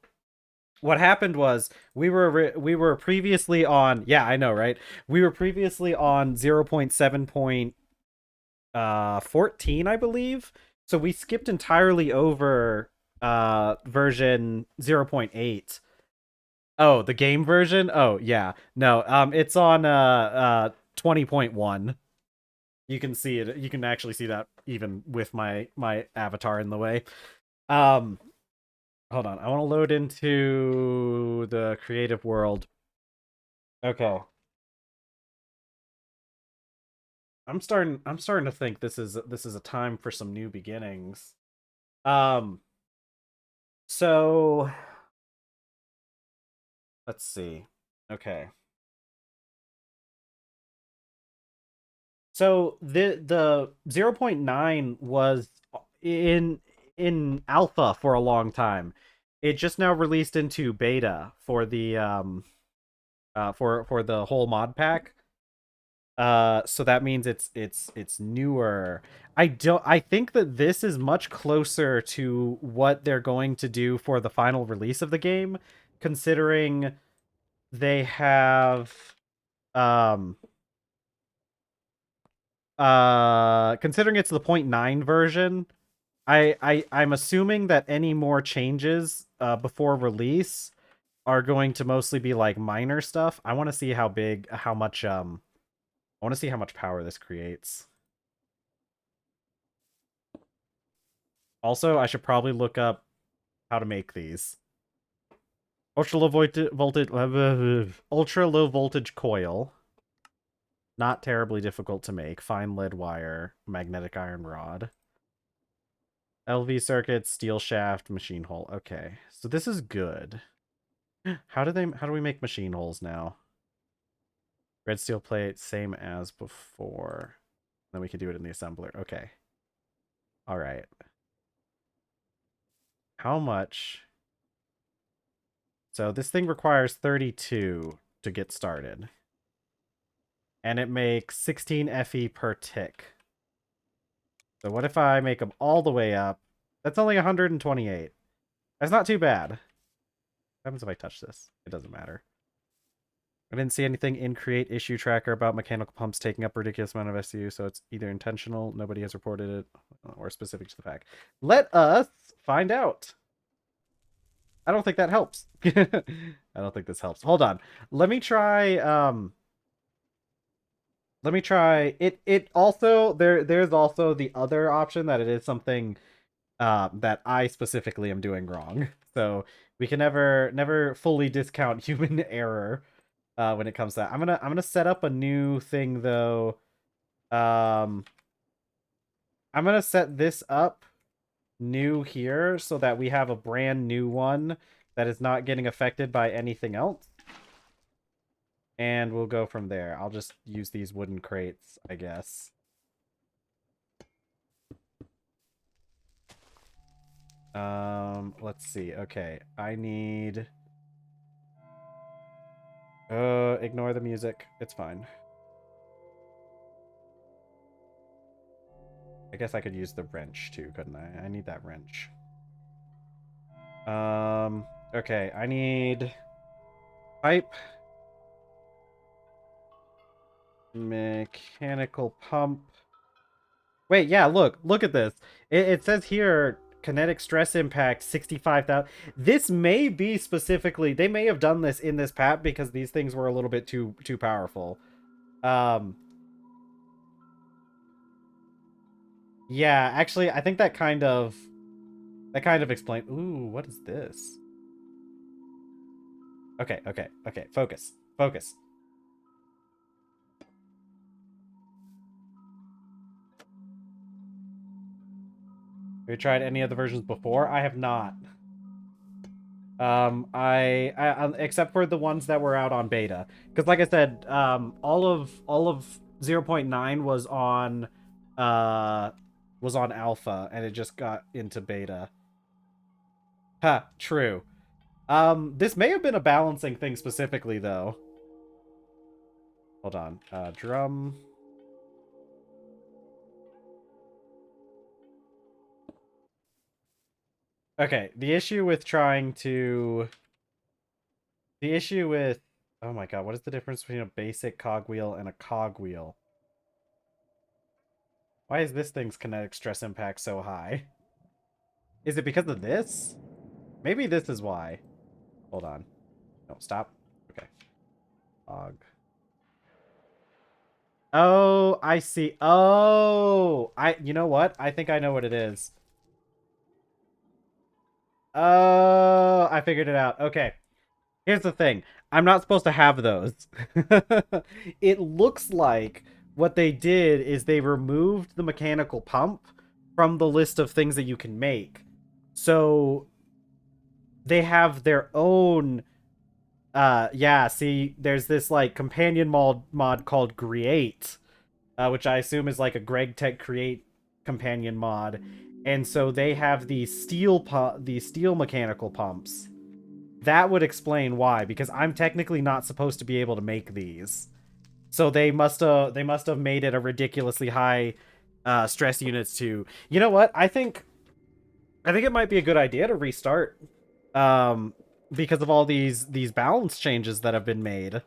what happened was we were previously on I know, right? We were previously on 0.7.14, I believe. So we skipped entirely over version 0.8. Oh, the game version? Oh, yeah. No, it's on 20.1. You can see it. You can actually see that even with my avatar in the way. Hold on. I want to load into the creative world. Okay. I'm starting to think this is a time for some new beginnings. Um so let's see. Okay. So the 0.9 was in alpha for a long time. It just now released into beta for the for the whole mod pack. So that means it's newer. I think that this is much closer to what they're going to do for the final release of the game considering they have considering it's the 0.9 version, I'm assuming that any more changes before release are going to mostly be like minor stuff. I want to see how much I want to see how much power this creates. Also, I should probably look up how to make these. Ultra low voltage coil. Not terribly difficult to make. Fine lead wire, magnetic iron rod. LV circuit, steel shaft, machine hole. Okay. So this is good. How do we make machine holes now? Red steel plate, same as before. Then we can do it in the assembler. Okay. All right. How much? So this thing requires 32 to get started. And it makes 16 Fe per tick. So what if I make them all the way up? That's only 128. That's not too bad. What happens if I touch this? It doesn't matter. I didn't see anything in Create Issue Tracker about mechanical pumps taking up a ridiculous amount of SU, so it's either intentional, nobody has reported it, or specific to the pack. Let us find out. I don't think that helps. I don't think this helps. Hold on. Let me try it also there's also the other option that it is something that I specifically am doing wrong. So we can never fully discount human error when it comes to that. I'm gonna set up a new thing though. I'm gonna set this up new here so that we have a brand new one that is not getting affected by anything else. And we'll go from there. I'll just use these wooden crates, I guess. Let's see. Okay, I need... ignore the music. It's fine. I guess I could use the wrench too, couldn't I? I need that wrench. Okay, I need... pipe. Mechanical pump. Wait, yeah, look at this. It says here, kinetic stress impact 65,000. This may be specifically, they may have done this in this patch because these things were a little bit too powerful. Yeah, actually, I think that kind of explains. Ooh, what is this? Okay, focus. Have you tried any of the versions before? I have not. I except for the ones that were out on beta, because like I said, all of 0.9 was on alpha, and it just got into beta. Ha, true. This may have been a balancing thing specifically, though. Hold on. Drum. Okay, the issue with oh my god, what is the difference between a basic cogwheel and a cogwheel? Why is this thing's kinetic stress impact so high? Is it because of this? Maybe this is why. Hold on. No, stop. Okay. Cog. Oh, I see. Oh, you know what? I think I know what it is. Oh, I figured it out. Okay. Here's the thing. I'm not supposed to have those. It looks like what they did is they removed the mechanical pump from the list of things that you can make. So they have their own yeah, see, there's this like companion mod called Create, which I assume is like a Greg Tech Create companion mod. And so they have these steel mechanical pumps. That would explain why, because I'm technically not supposed to be able to make these. So they must have made it a ridiculously high stress units too. You know what? I think it might be a good idea to restart because of all these balance changes that have been made.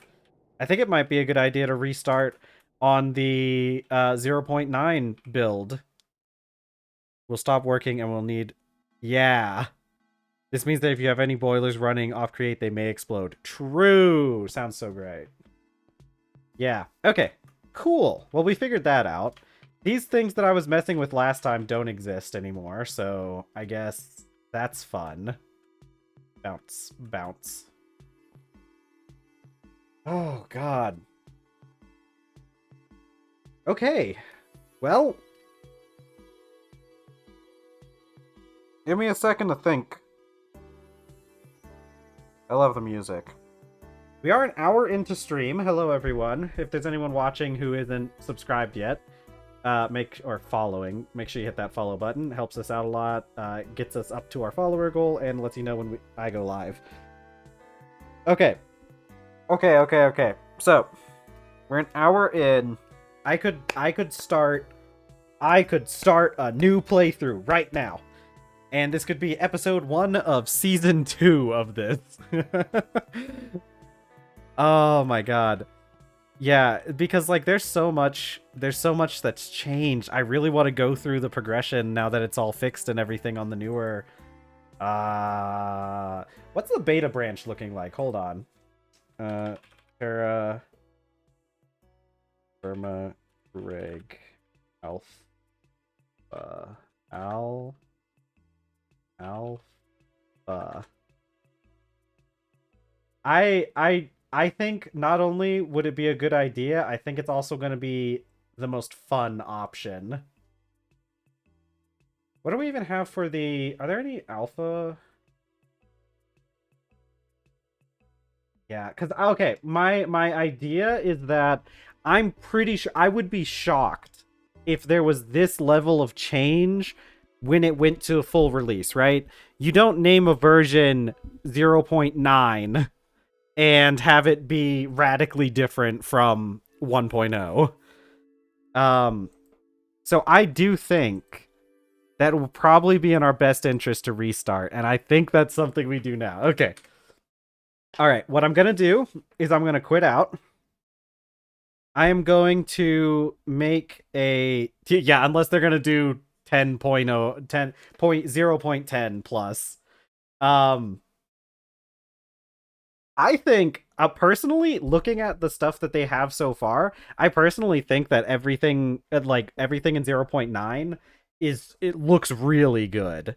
I think it might be a good idea to restart on the 0.9 build. We'll stop working and we'll need... Yeah. This means that if you have any boilers running off create, they may explode. True. Sounds so great. Yeah. Okay. Cool. Well, we figured that out. These things that I was messing with last time don't exist anymore, so I guess that's fun. Bounce. Bounce. Oh, God. Okay. Well, give me a second to think. I love the music. We are an hour into stream. Hello, everyone. If there's anyone watching who isn't subscribed yet, or following, make sure you hit that follow button. It helps us out a lot. Gets us up to our follower goal and lets you know when I go live. Okay. So, we're an hour in. I could start a new playthrough right now. And this could be episode 1 of season 2 of this. Oh my god. Yeah, because like there's so much that's changed. I really want to go through the progression now that it's all fixed and everything on the newer what's the beta branch looking like? Hold on. TerrafirmaGreg Alpha. I think not only would it be a good idea, I think it's also going to be the most fun option. What do we even have for the... Are there any alpha? Yeah, because, okay, my idea is that I'm pretty sure... I would be shocked if there was this level of change when it went to full release, right? You don't name a version 0.9 and have it be radically different from 1.0. So I do think that will probably be in our best interest to restart, and I think that's something we do now. Okay. All right, what I'm going to do is I'm going to quit out. I am going to make a... Yeah, unless they're going to do 10.10 plus. I think, personally, looking at the stuff that they have so far, I personally think that everything in 0.9 it looks really good.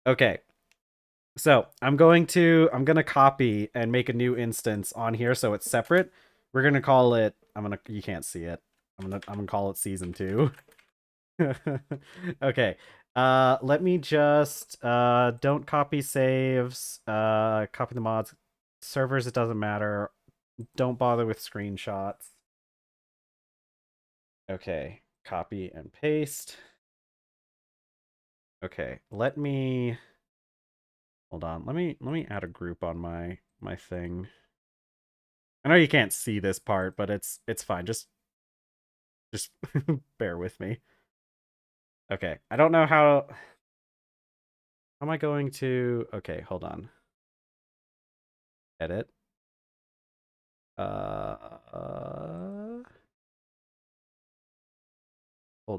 Okay. So, I'm going to copy and make a new instance on here so it's separate. We're going to call it, you can't see it. I'm going to call it season 2. Okay. Let me just don't copy saves, copy the mods. Servers, it doesn't matter. Don't bother with screenshots. Okay, copy and paste. Okay, let me hold on. Let me add a group on my thing. I know you can't see this part, but it's fine. Just bear with me. Okay, I don't know how am I going to... Okay, hold on. Edit. Hold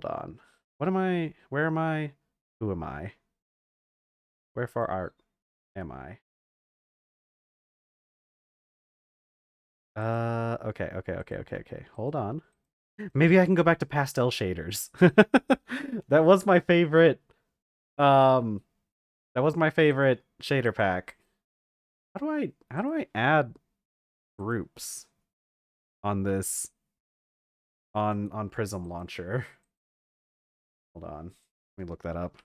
on. What am I? Where am I? Who am I? Wherefore art am I? Okay. Hold on. Maybe I can go back to pastel shaders. That was my favorite. That was my favorite shader pack. How do I add groups on this on Prism Launcher? Hold on. Let me look that up.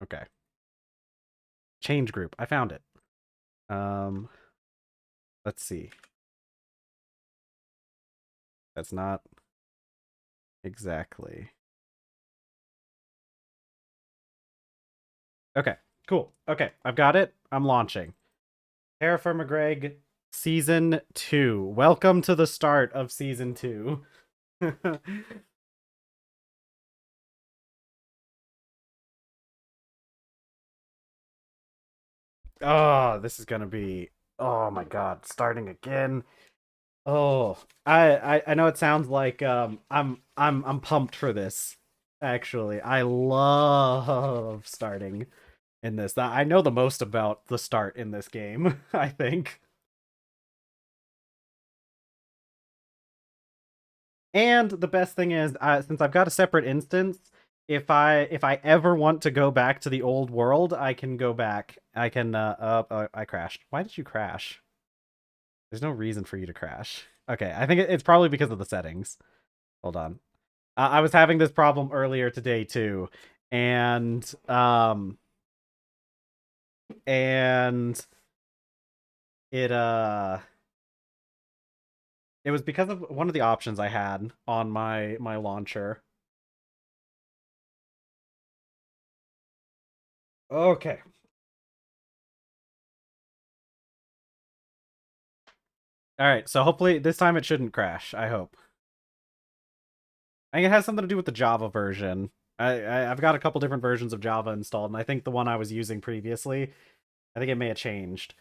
Okay. Change group. I found it. Let's see. That's not exactly. Okay, cool. Okay, I've got it. I'm launching. TerrafirmaGreg Season 2. Welcome to the start of Season 2. Oh, this is gonna be. Oh my god, starting again. Oh, I know it sounds like I'm pumped for this. Actually, I love starting in this. I know the most about the start in this game, I think. And the best thing is, since I've got a separate instance, if I ever want to go back to the old world, I can go back. I can. I crashed. Why did you crash? There's no reason for you to crash. Okay, I think it's probably because of the settings. Hold on. I was having this problem earlier today too, and and it it was because of one of the options I had on my launcher. Okay. All right, so hopefully this time it shouldn't crash. I hope. I think it has something to do with the Java version. I've got a couple different versions of Java installed, and I think the one I was using previously, I think it may have changed.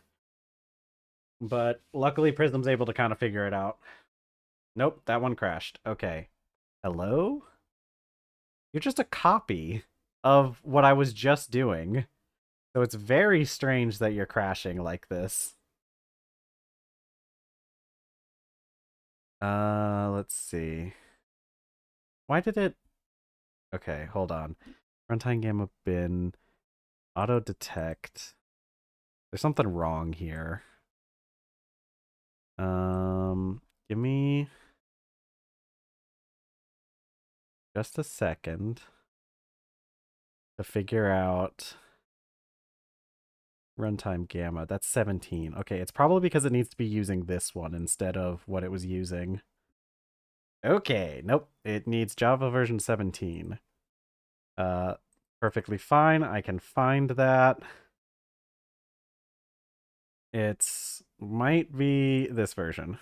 But luckily Prism's able to kind of figure it out. Nope, that one crashed. Okay. Hello? You're just a copy of what I was just doing. So it's very strange that you're crashing like this. Let's see. Why did it... Okay, hold on. Runtime gamma bin. Auto detect. There's something wrong here. Give me just a second to figure out runtime gamma. That's 17. Okay, it's probably because it needs to be using this one instead of what it was using. Okay, nope. It needs Java version 17. Uh, Perfectly fine. I can find that. It's might be this version.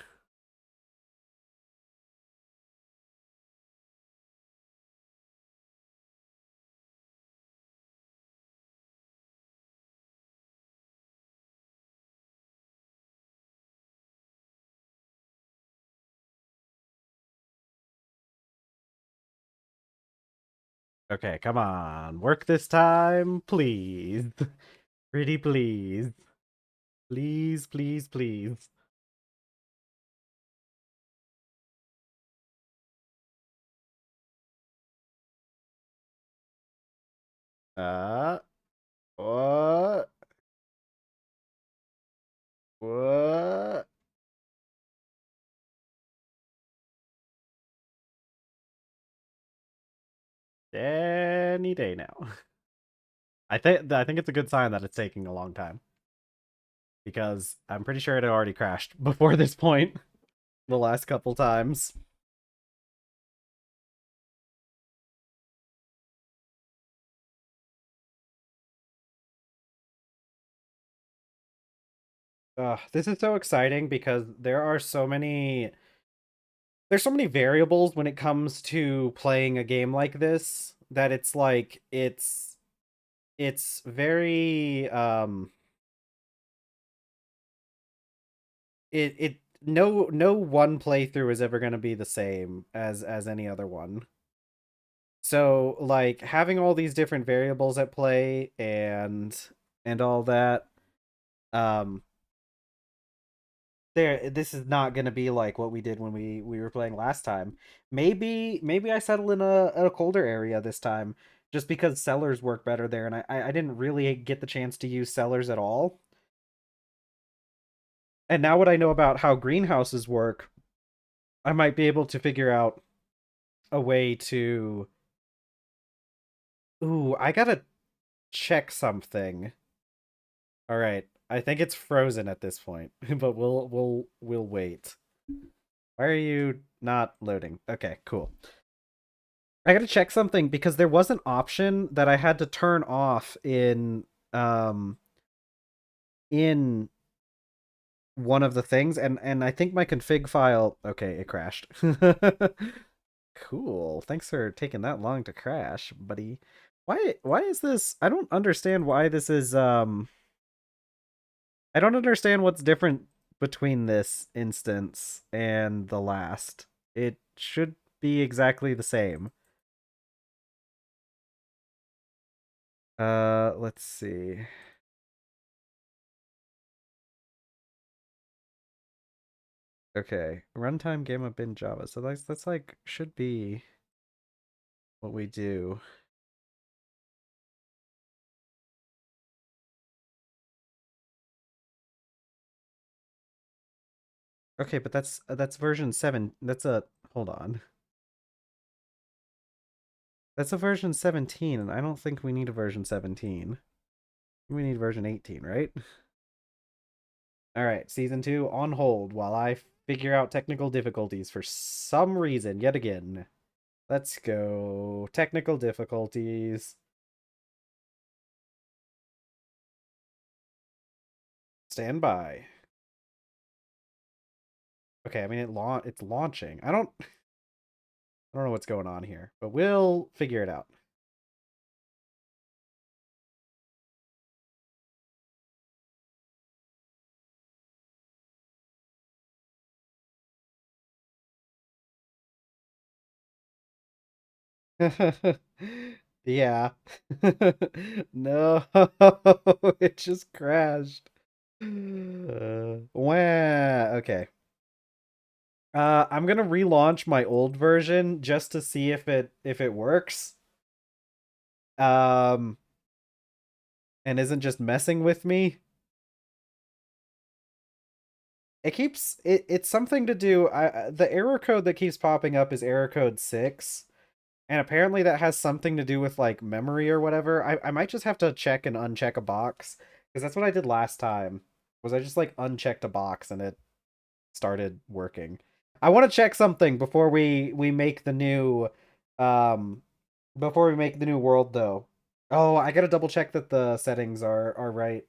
Okay, come on. Work this time, please. Pretty please. Please, please, please. What? What? Any day now. I think it's a good sign that it's taking a long time. Because I'm pretty sure it had already crashed before this point the last couple times. This is so exciting because there's so many variables when it comes to playing a game like this that it's like it's very it no one playthrough is ever going to be the same as any other one. So like having all these different variables at play and all that, um this is not going to be like what we did when we were playing last time. Maybe I settle in a colder area this time just because cellars work better there, and I didn't really get the chance to use cellars at all. And now what I know about how greenhouses work, I might be able to figure out a way to... Ooh, I gotta check something. All right, I think it's frozen at this point, but we'll wait. Why are you not loading? Okay, cool. I gotta check something because there was an option that I had to turn off in one of the things, and I think my config file. Okay, it crashed. Cool. Thanks for taking that long to crash, buddy. Why is this? I don't understand why this is I don't understand what's different between this instance and the last. It should be exactly the same. Let's see. Okay, runtime gamma bin Java. So that's like should be what we do. Okay, but that's version 7. That's a hold on. That's a version 17, and I don't think we need a version 17. We need version 18, right? All right, season 2 on hold while I figure out technical difficulties for some reason yet again. Let's go. Technical difficulties. Stand by. Okay, I mean it's launching. I don't know what's going on here, but we'll figure it out. Yeah. No, it just crashed. Wah. Okay. I'm gonna relaunch my old version just to see if it works. Um, and isn't just messing with me. It's something to do. The error code that keeps popping up is error code 6. And apparently that has something to do with like memory or whatever. I might just have to check and uncheck a box. Because that's what I did last time. Was I just like unchecked a box and it started working. I want to check something before we make the new um before we make the new world though. Oh, I gotta double check that the settings are right.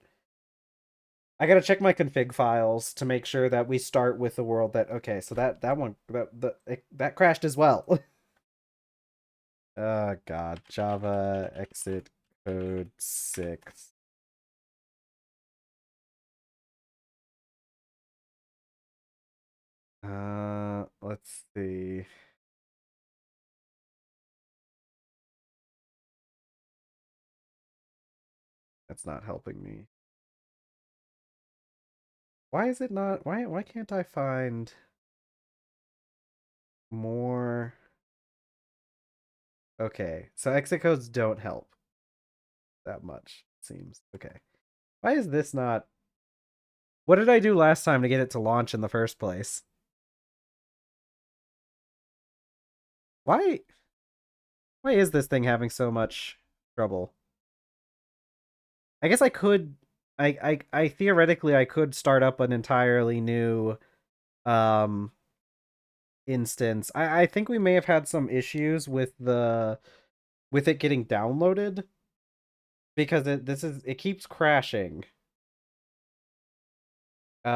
I gotta check my config files to make sure that we start with the world that okay, so that one that crashed as well. Oh god, Java exit code 6. Let's see. That's not helping me. Why is it not why can't I find more? Okay, so exit codes don't help that much, it seems. Okay. Why is this not? What did I do last time to get it to launch in the first place? Why why is this thing having so much trouble? I guess I could I theoretically I could start up an entirely new um instance. I think we may have had some issues with it getting downloaded because it keeps crashing. You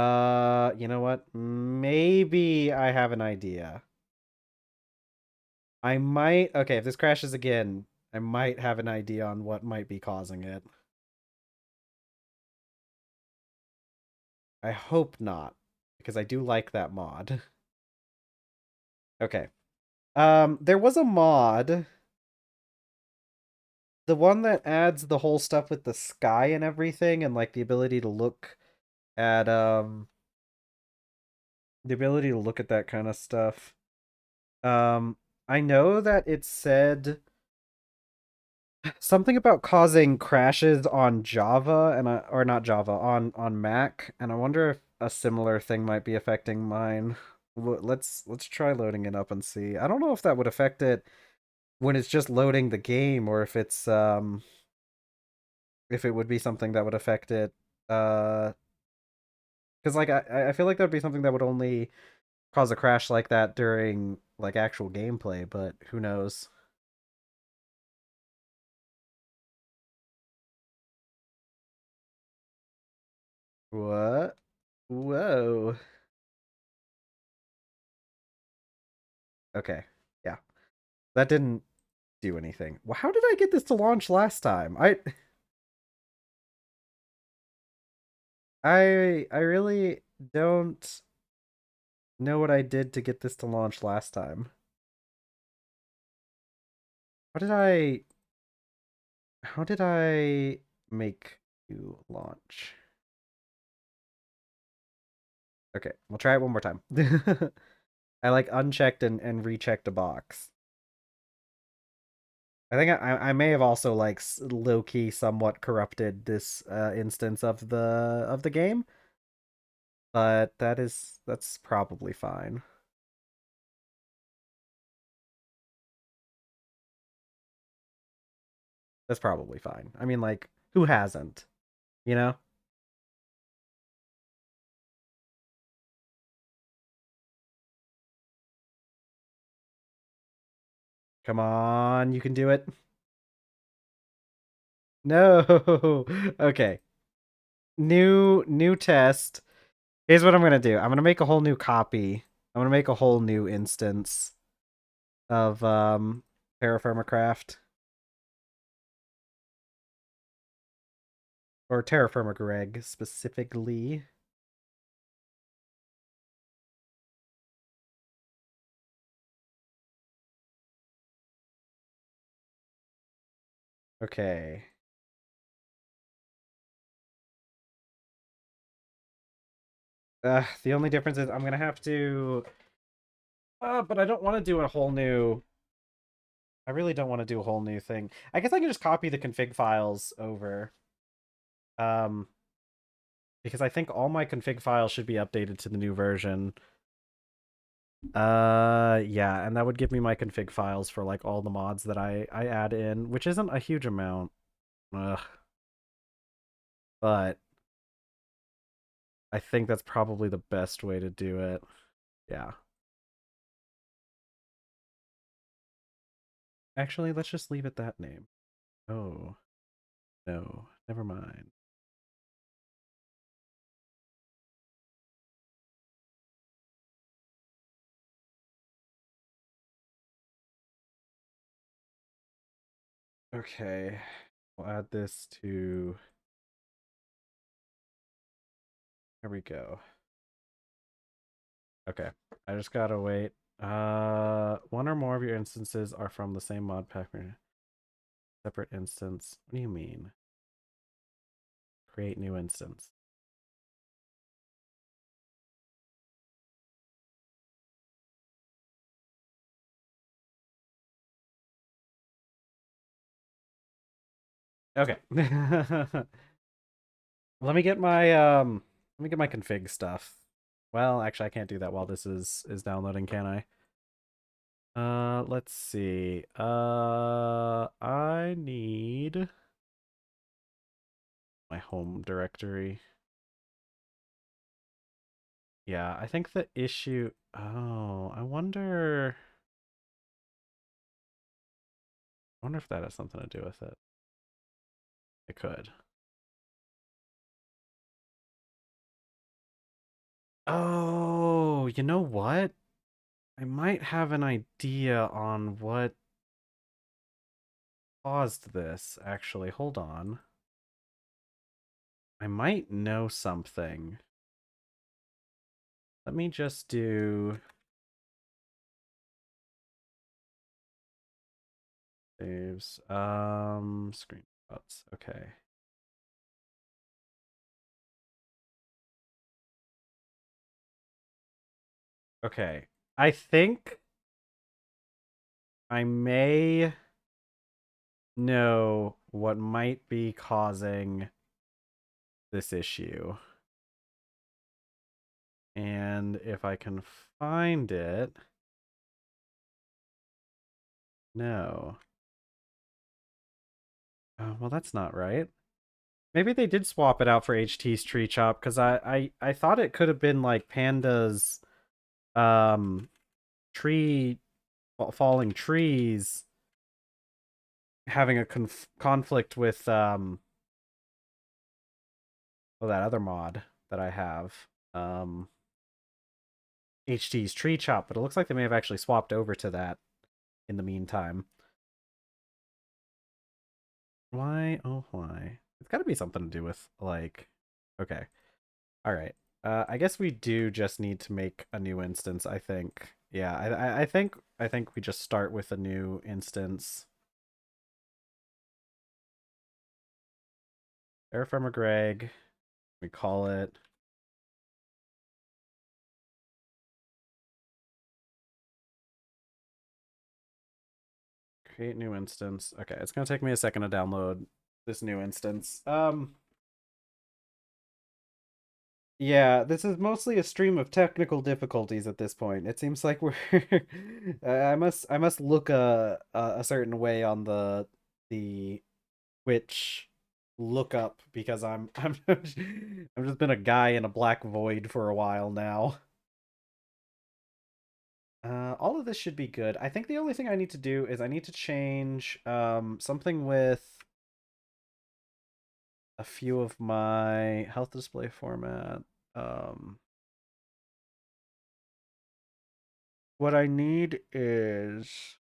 know what? Maybe I have an idea. I might okay, if this crashes again, I might have an idea on what might be causing it. I hope not, because I do like that mod. Okay. There was a mod, the one that adds the whole stuff with the sky and everything, and like the ability to look at that kind of stuff. Um, I know that it said something about causing crashes on Java and or not Java on Mac, and I wonder if a similar thing might be affecting mine. Let's try loading it up and see. I don't know if that would affect it when it's just loading the game, or if it would be something that would affect it. Because like I feel like that would be something that would only cause a crash like that during like actual gameplay, but who knows? What? Whoa. Okay. Yeah. That didn't do anything. Well, how did I get this to launch last time? I really don't know what I did to get this to launch last time. How did I make you launch? Okay, we'll try it one more time. I like unchecked and rechecked a box. I think I may have also like low key somewhat corrupted this instance of the game, but that's probably fine. That's probably fine. I mean, like, who hasn't? You know? Come on, you can do it. No. Okay. New test. Here's what I'm gonna do. I'm gonna make a whole new copy. I'm gonna make a whole new instance of TerrafirmaCraft or TerrafirmaGreg specifically. Okay. The only difference is I'm gonna have to. But I don't want to do a whole new. I really don't want to do a whole new thing. I guess I can just copy the config files over. Um, because I think all my config files should be updated to the new version. Yeah, and that would give me my config files for like all the mods that I add in, which isn't a huge amount. Ugh. But I think that's probably the best way to do it. Yeah. Actually, let's just leave it that name. Oh, no. Never mind. Okay. We'll add this to. There we go. Okay. I just gotta wait. One or more of your instances are from the same Modpack. Separate instance. What do you mean? Create new instance. Okay. Let me get my config stuff. Well, actually I can't do that while this is downloading, can I? Let's see. I need my home directory. Yeah, I think the issue. Oh, I wonder if that has something to do with it. It could. Oh, you know what? I might have an idea on what caused this, actually. Hold on. I might know something. Let me just do saves. Screenshots. Okay. Okay. I think I may know what might be causing this issue. And if I can find it. No. Well, that's not right. Maybe they did swap it out for HT's tree chop because I thought it could have been like pandas um tree falling trees having a conflict with well, that other mod that I have. um HT's tree chop, but it looks like they may have actually swapped over to that in the meantime. Why? Oh, why? It's got to be something to do with like. Okay, all right. I guess we do just need to make a new instance. I think. Yeah, I think we just start with a new instance. TerrafirmaGreg. We call it. Create new instance. Okay, it's gonna take me a second to download this new instance. Yeah, this is mostly a stream of technical difficulties at this point. It seems like we're I must look a certain way on the Twitch lookup because I've just been a guy in a black void for a while now. All of this should be good. I think the only thing I need to do is I need to change something with a few of my health display format. Um what I need is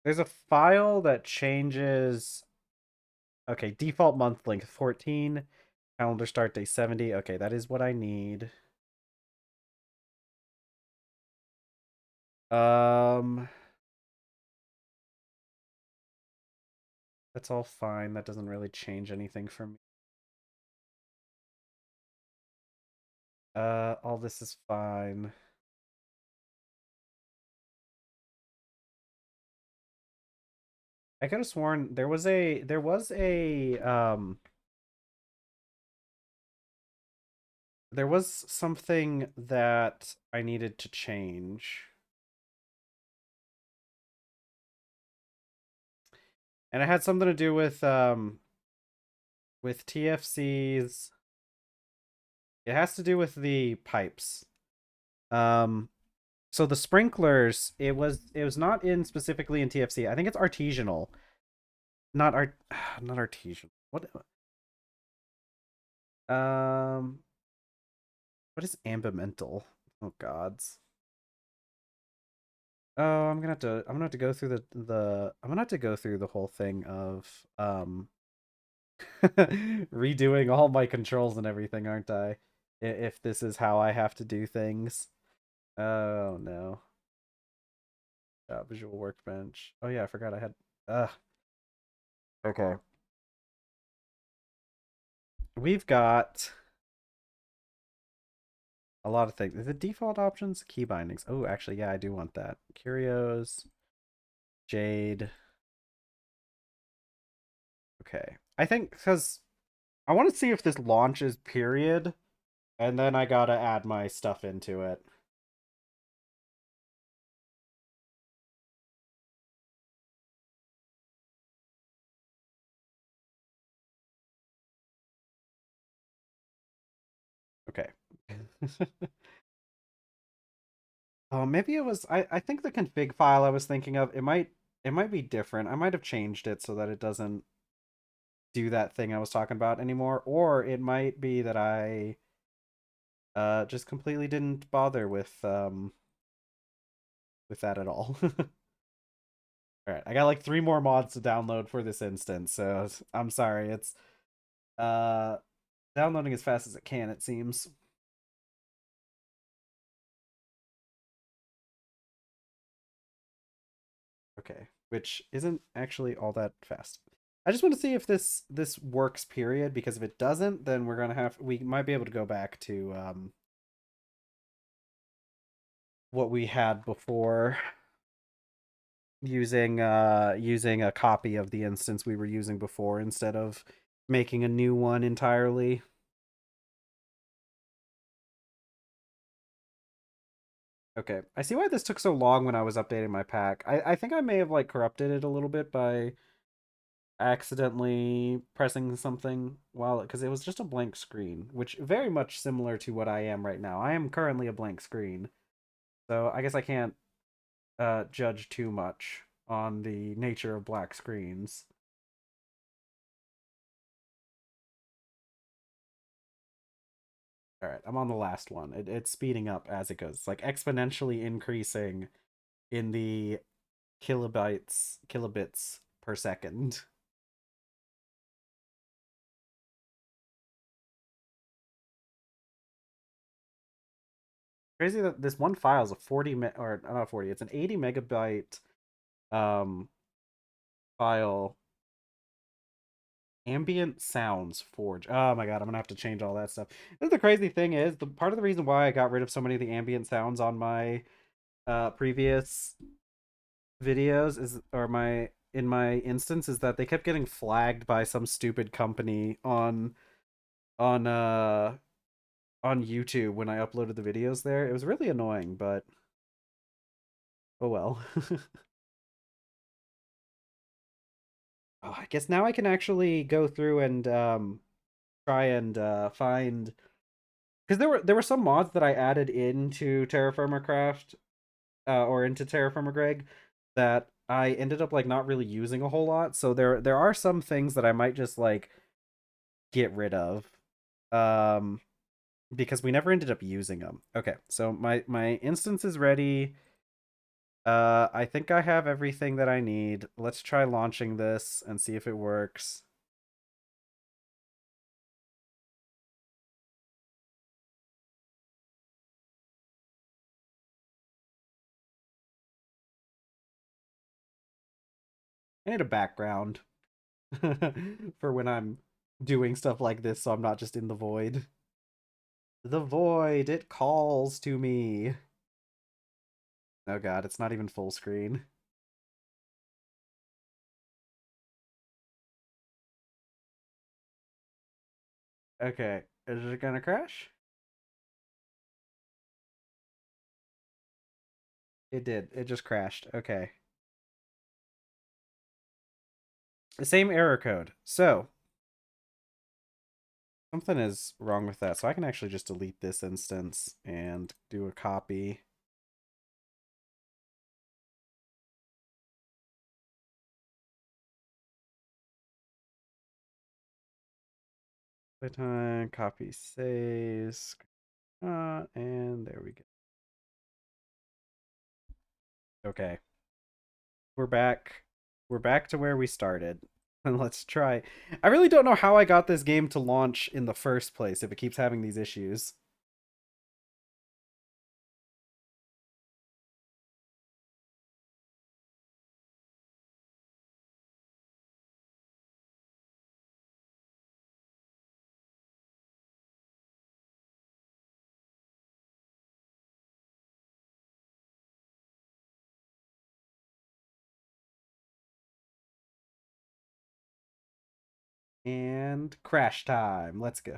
there's a file that changes. Okay, default month length 14, calendar start day 70. Okay, that is what I need. Um that's all fine. That doesn't really change anything for me. All this is fine. I could have sworn there was something that I needed to change. And it had something to do with TFC's. It has to do with the pipes. Um so the sprinklers, it was not in specifically in TFC. I think it's artisanal. Not art not artisanal. Um what is ambimental? Oh gods. Oh, I'm gonna have to go through I'm gonna have to go through the whole thing of redoing all my controls and everything, aren't I? If this is how I have to do things. Oh no. Visual workbench. Oh yeah, I forgot I had okay. We've got a lot of things. The default options, key bindings. Oh, actually, yeah, I do want that. Curios, Jade. Okay. I think because I want to see if this launches, period, and then I gotta add my stuff into it. Okay. Oh, maybe it was I think the config file I was thinking of, it might be different. I might have changed it so that it doesn't do that thing I was talking about anymore, or it might be that I just completely didn't bother with that at all. All right, I got like 3 more mods to download for this instance, so I'm sorry. It's uh downloading as fast as it can, it seems. Okay, which isn't actually all that fast. I just want to see if this works, period, because if it doesn't, then we might be able to go back to what we had before, using a copy of the instance we were using before instead of making a new one entirely. Okay, I see why this took so long when I was updating my pack. I think I may have like corrupted it a little bit by accidentally pressing something while because it was just a blank screen, which very much similar to what I am right now. I am currently a blank screen, so I guess I can't judge too much on the nature of black screens. All right, I'm on the last one. It's speeding up as it goes. It's like exponentially increasing in the kilobits per second. Crazy that this one file is a or not 40, it's an 80 megabyte um file. Ambient sounds forge. Oh my god, I'm gonna have to change all that stuff. The crazy thing is, the part of the reason why I got rid of so many of the ambient sounds on my previous videos is, or my in my instance, is that they kept getting flagged by some stupid company on uh on YouTube when I uploaded the videos there. It was really annoying, but oh well. Oh, I guess now I can actually go through and try and find, because there were some mods that I added into TerraFirmaCraft or into TerrafirmaGreg that I ended up like not really using a whole lot. So there are some things that I might just like get rid of, um, because we never ended up using them. Okay, so my instance is ready. I think I have everything that I need. Let's try launching this and see if it works. I need a background for when I'm doing stuff like this, so I'm not just in the void. The void, it calls to me. Oh god, it's not even full screen. Okay, is it gonna crash? It did. It just crashed. Okay. The same error code. So, something is wrong with that. So I can actually just delete this instance and do a copy. Playtime, copy saves. And there we go. Okay. We're back. We're back to where we started. And let's try. I really don't know how I got this game to launch in the first place if it keeps having these issues. And crash time. Let's go.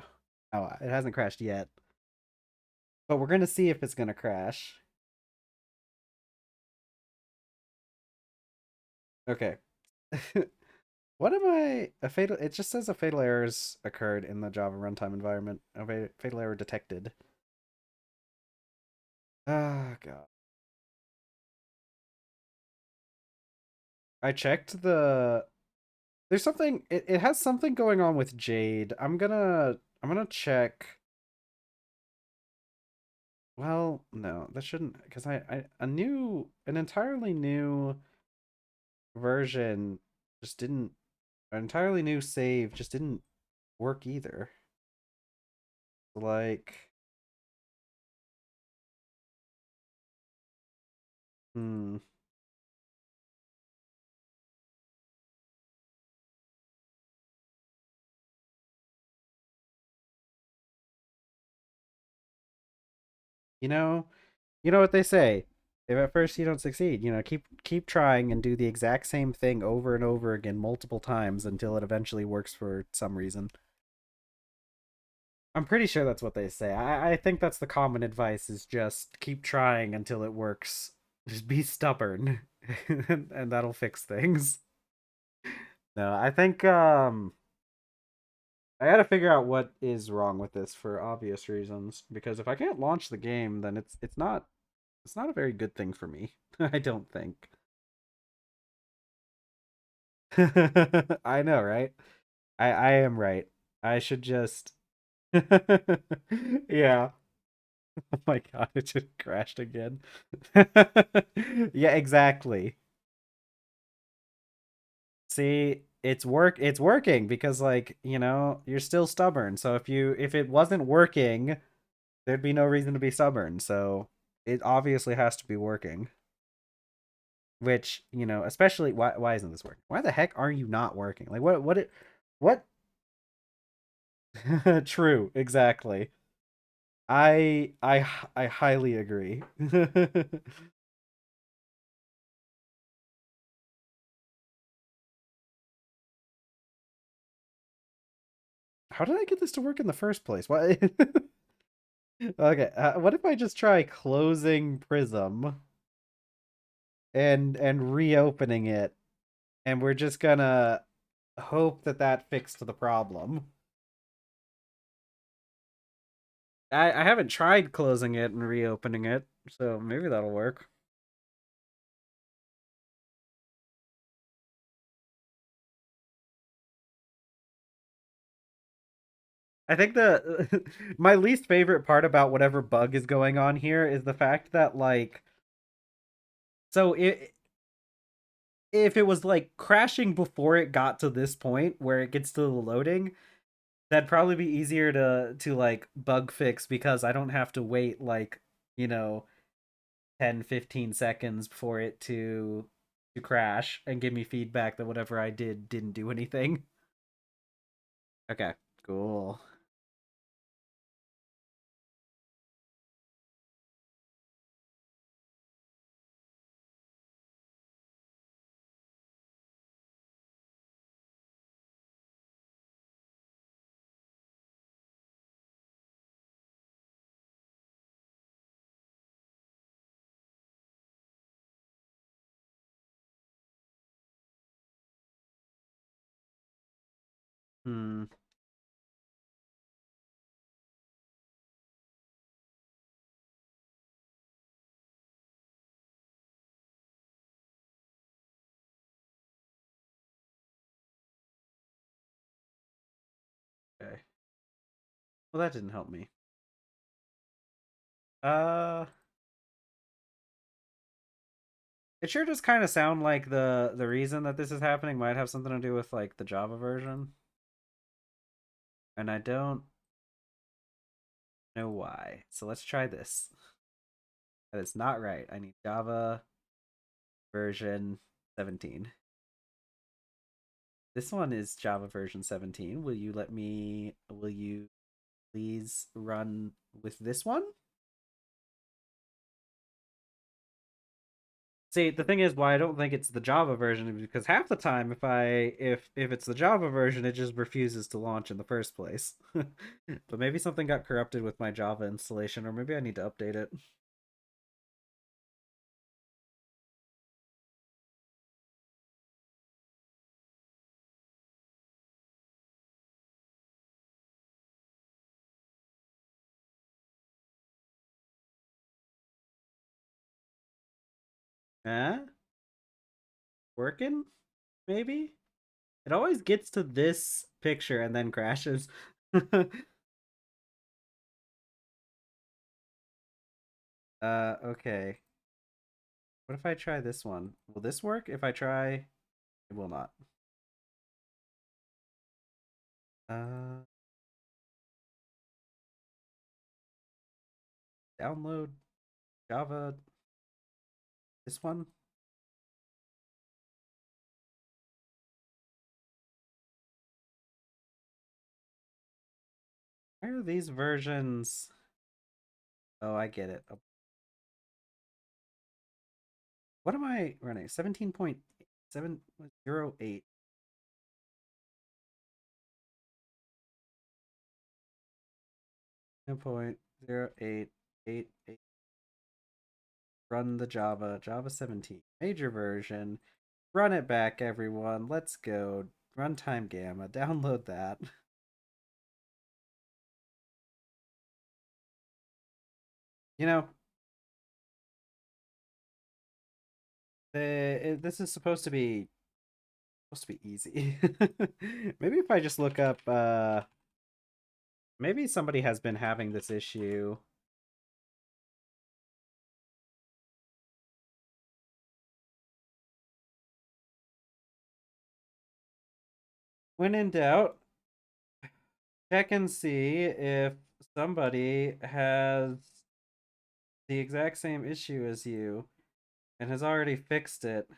Oh, it hasn't crashed yet. But we're going to see if it's going to crash. Okay. What am I? A fatal. It just says a fatal errors occurred in the Java runtime environment. A fatal error detected. Ah, God. I checked the. There's something. It has something going on with Jade. I'm gonna check. Well, no, that shouldn't, because an entirely new version just didn't. An entirely new save just didn't work either. Like, hmm. You know, you know what they say. If at first you don't succeed, keep trying and do the exact same thing over and over again multiple times until it eventually works for some reason. I'm pretty sure that's what they say. I think that's the common advice, is just keep trying until it works. Just be stubborn and that'll fix things. No, I think I gotta figure out what is wrong with this for obvious reasons. Because if I can't launch the game, then it's not a very good thing for me. I don't think. I know, right? I am right. I should just Yeah. Oh my god, it just crashed again. Yeah, exactly. See, it's working because like, you're still stubborn. So if it wasn't working, there'd be no reason to be stubborn. So it obviously has to be working. Which, especially why isn't this working? Why the heck are you not working? Like what true, exactly. I highly agree. How did I get this to work in the first place? What? Okay, what if I just try closing Prism and reopening it, and we're just gonna hope that that fixed the problem. I haven't tried closing it and reopening it, so maybe that'll work. I think the my least favorite part about whatever bug is going on here is the fact that like so if it was like crashing before it got to this point where it gets to the loading, that'd probably be easier to like bug fix because I don't have to wait like, you know, 10-15 seconds for it to crash and give me feedback that whatever I did didn't do anything. Okay, cool. Hmm. Okay. Well, that didn't help me. Uh, it sure does kind of sound like the reason that this is happening might have something to do with like the Java version, and I don't know why. So let's try this. That is not right. I need Java version 17. This one is Java version 17. Will you please run with this one? See, the thing is why I don't think it's the Java version is because half the time if it's the Java version, it just refuses to launch in the first place. But maybe something got corrupted with my Java installation, or maybe I need to update it. Eh? Working? Maybe? It always gets to this picture and then crashes. Okay. What if I try this one? Will this work? If I try, it will not. Uh, download Java. This one. Where are these versions? Oh, I get it. What am I running? 17.708. 0.0888. Run the Java 17 major version. Run it back, everyone. Let's go. Runtime Gamma. Download that. You know, this is supposed to be easy. Maybe if I just look up Maybe somebody has been having this issue. When in doubt, check and see if somebody has the exact same issue as you and has already fixed it.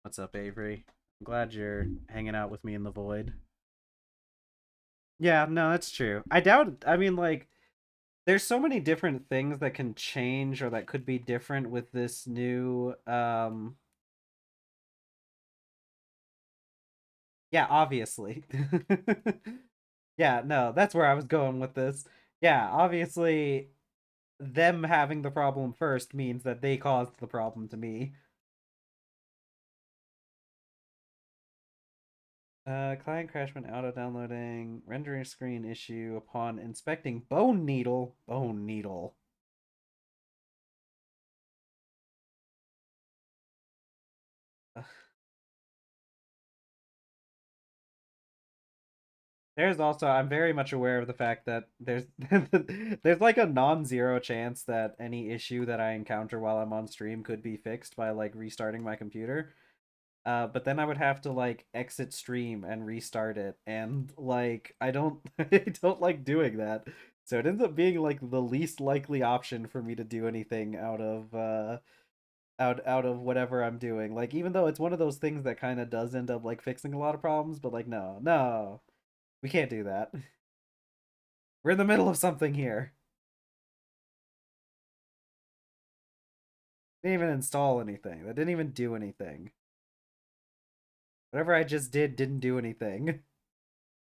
What's up, Avery? I'm glad you're hanging out with me in the void. Yeah, no, that's true. I doubt, I mean, like, there's so many different things that can change or that could be different with this new yeah, obviously. Yeah, no, that's where I was going with this. Yeah, obviously them having the problem first means that they caused the problem to me. Client crash when auto downloading, rendering screen issue upon inspecting bone needle. Bone needle. There's also I'm very much aware of the fact that there's like a non-zero chance that any issue that I encounter while I'm on stream could be fixed by like restarting my computer. But then I would have to like exit stream and restart it, and like I don't I don't like doing that. So it ends up being like the least likely option for me to do anything out of whatever I'm doing. Like even though it's one of those things that kind of does end up like fixing a lot of problems, but like no, we can't do that. We're in the middle of something here. Didn't even install anything. That didn't even do anything. Whatever I just didn't do anything.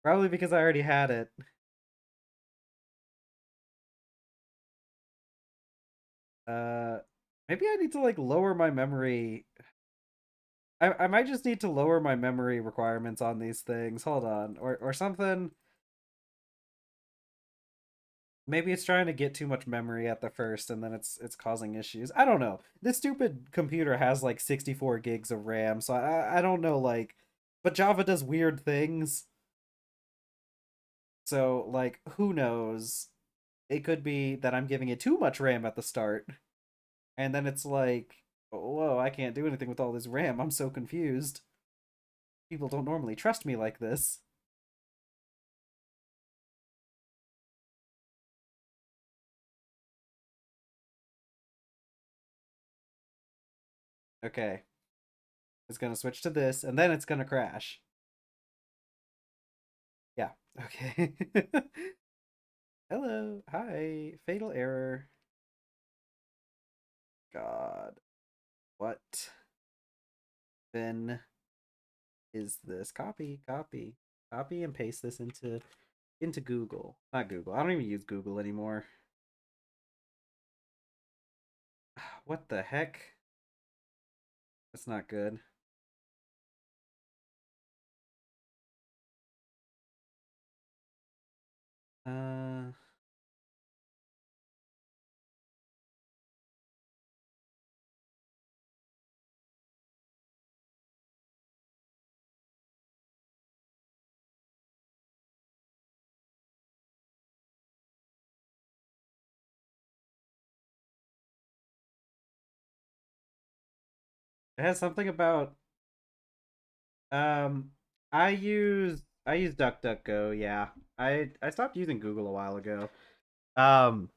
Probably because I already had it. Uh, maybe I need to like lower my memory. I might just need to lower my memory requirements on these things. Hold on, or something. Maybe it's trying to get too much memory at the first, and then it's causing issues. I don't know. This stupid computer has like 64 gigs of RAM, so I don't know like, but Java does weird things. So like, who knows? It could be that I'm giving it too much RAM at the start, and then it's like, whoa, I can't do anything with all this RAM. I'm so confused. People don't normally trust me like this. Okay, it's gonna switch to this, and then it's gonna crash. Yeah. Okay. Hello. Hi. Fatal error. God. What? Then is this? Copy and paste this into Google. Not Google. I don't even use Google anymore. What the heck? That's not good. Uh it has something about um I use DuckDuckGo, yeah. I stopped using Google a while ago. Um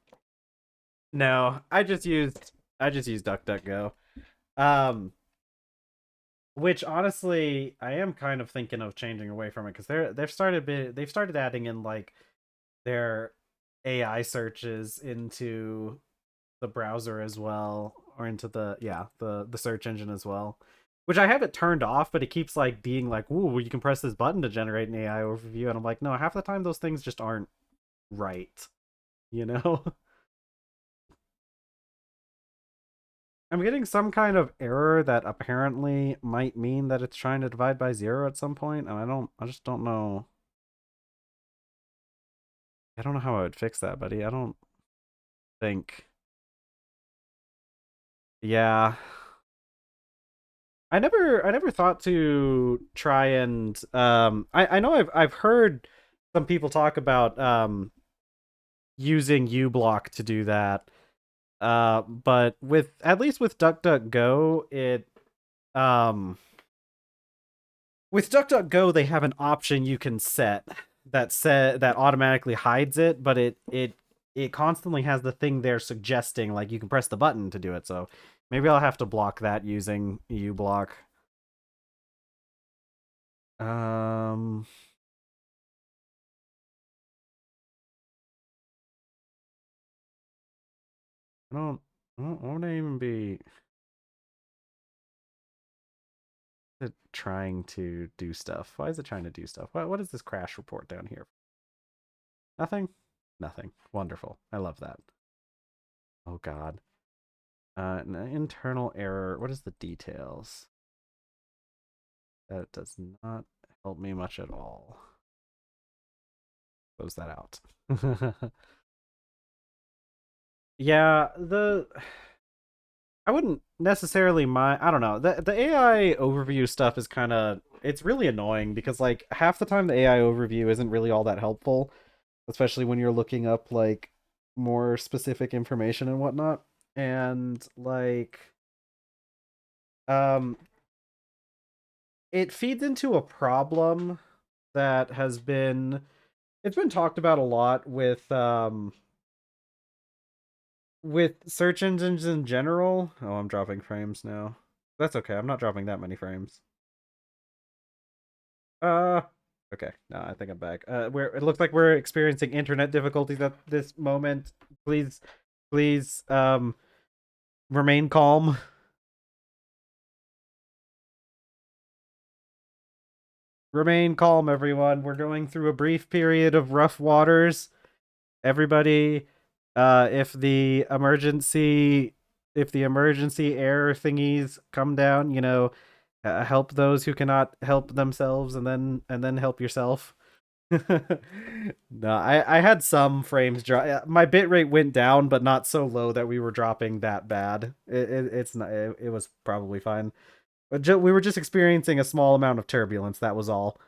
no, I just used DuckDuckGo. Um which honestly I am kind of thinking of changing away from it because they've started adding in like their AI searches into the browser as well, or into the search engine as well. Which I have it turned off, but it keeps like being like, "Ooh, you can press this button to generate an AI overview," and I'm like, "No, half the time those things just aren't right," you know? I'm getting some kind of error that apparently might mean that it's trying to divide by 0 at some point, and I just don't know. I don't know how I would fix that, buddy. I don't think. Yeah. I never thought to try and I know I've heard some people talk about using uBlock to do that. But with at least with DuckDuckGo, it um with DuckDuckGo they have an option you can set that automatically hides it, but it constantly has the thing there suggesting like you can press the button to do it. So maybe I'll have to block that using uBlock. Um I don't I won't even be trying to do stuff. Why is it trying to do stuff? What is this crash report down here? Nothing? Nothing. Wonderful. I love that. Oh god. An internal error. What is the details? That does not help me much at all. Close that out. Yeah, I wouldn't necessarily mind. I don't know. The AI overview stuff is kind of it's really annoying because like half the time the AI overview isn't really all that helpful, especially when you're looking up like more specific information and whatnot. And like um it feeds into a problem that has been it's been talked about a lot with search engines in general. Oh, I'm dropping frames now. That's okay. I'm not dropping that many frames. Uh okay. No, I think I'm back. Where it looks like we're experiencing internet difficulties at this moment. Please remain calm. Remain calm, everyone. We're going through a brief period of rough waters. Everybody, if the emergency air thingies come down, help those who cannot help themselves, and then help yourself. No, I had some frames drop. My bit rate went down, but not so low that we were dropping that bad. It's not. It was probably fine. But we were just experiencing a small amount of turbulence. That was all.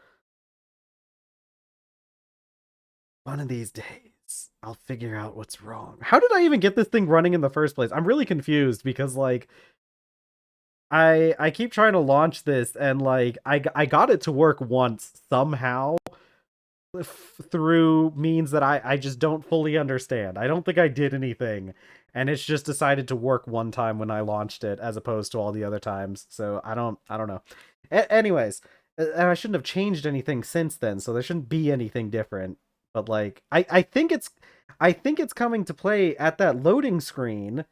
One of these days, I'll figure out what's wrong. How did I even get this thing running in the first place? I'm really confused because like I keep trying to launch this and like I got it to work once somehow through means that I just don't fully understand. I don't think I did anything, and it's just decided to work one time when I launched it as opposed to all the other times. So I don't know. Anyways, I shouldn't have changed anything since then, so there shouldn't be anything different. But like I think it's coming to play at that loading screen.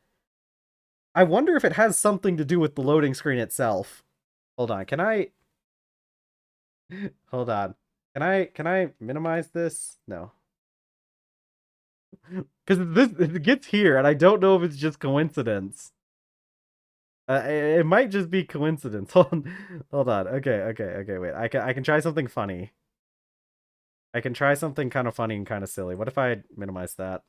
I wonder if it has something to do with the loading screen itself. Hold on, can I hold on. Can I minimize this? No. Because this it gets here, and I don't know if it's just coincidence. It might just be coincidence. Hold on. Okay. Wait, I can try something funny. I can try something kind of funny and kind of silly. What if I minimize that?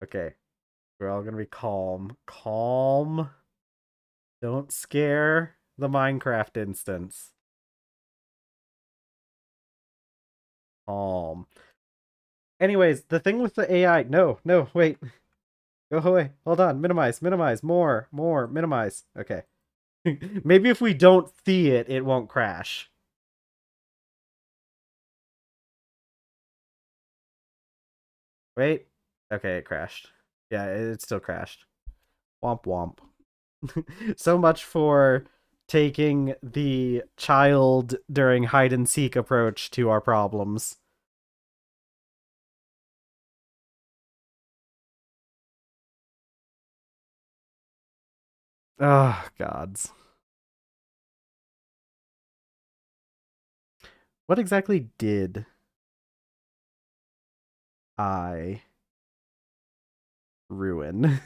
Okay, we're all gonna be calm. Calm. Don't scare the Minecraft instance. Calm. Anyways, the thing with the AI. No, wait. Go away. Hold on. Minimize. More. Minimize. Okay. Maybe if we don't see it, it won't crash. Wait. Okay, it crashed. Yeah, it still crashed. Womp womp. So much for taking the child during hide and seek approach to our problems. Oh, gods. What exactly did I ruin?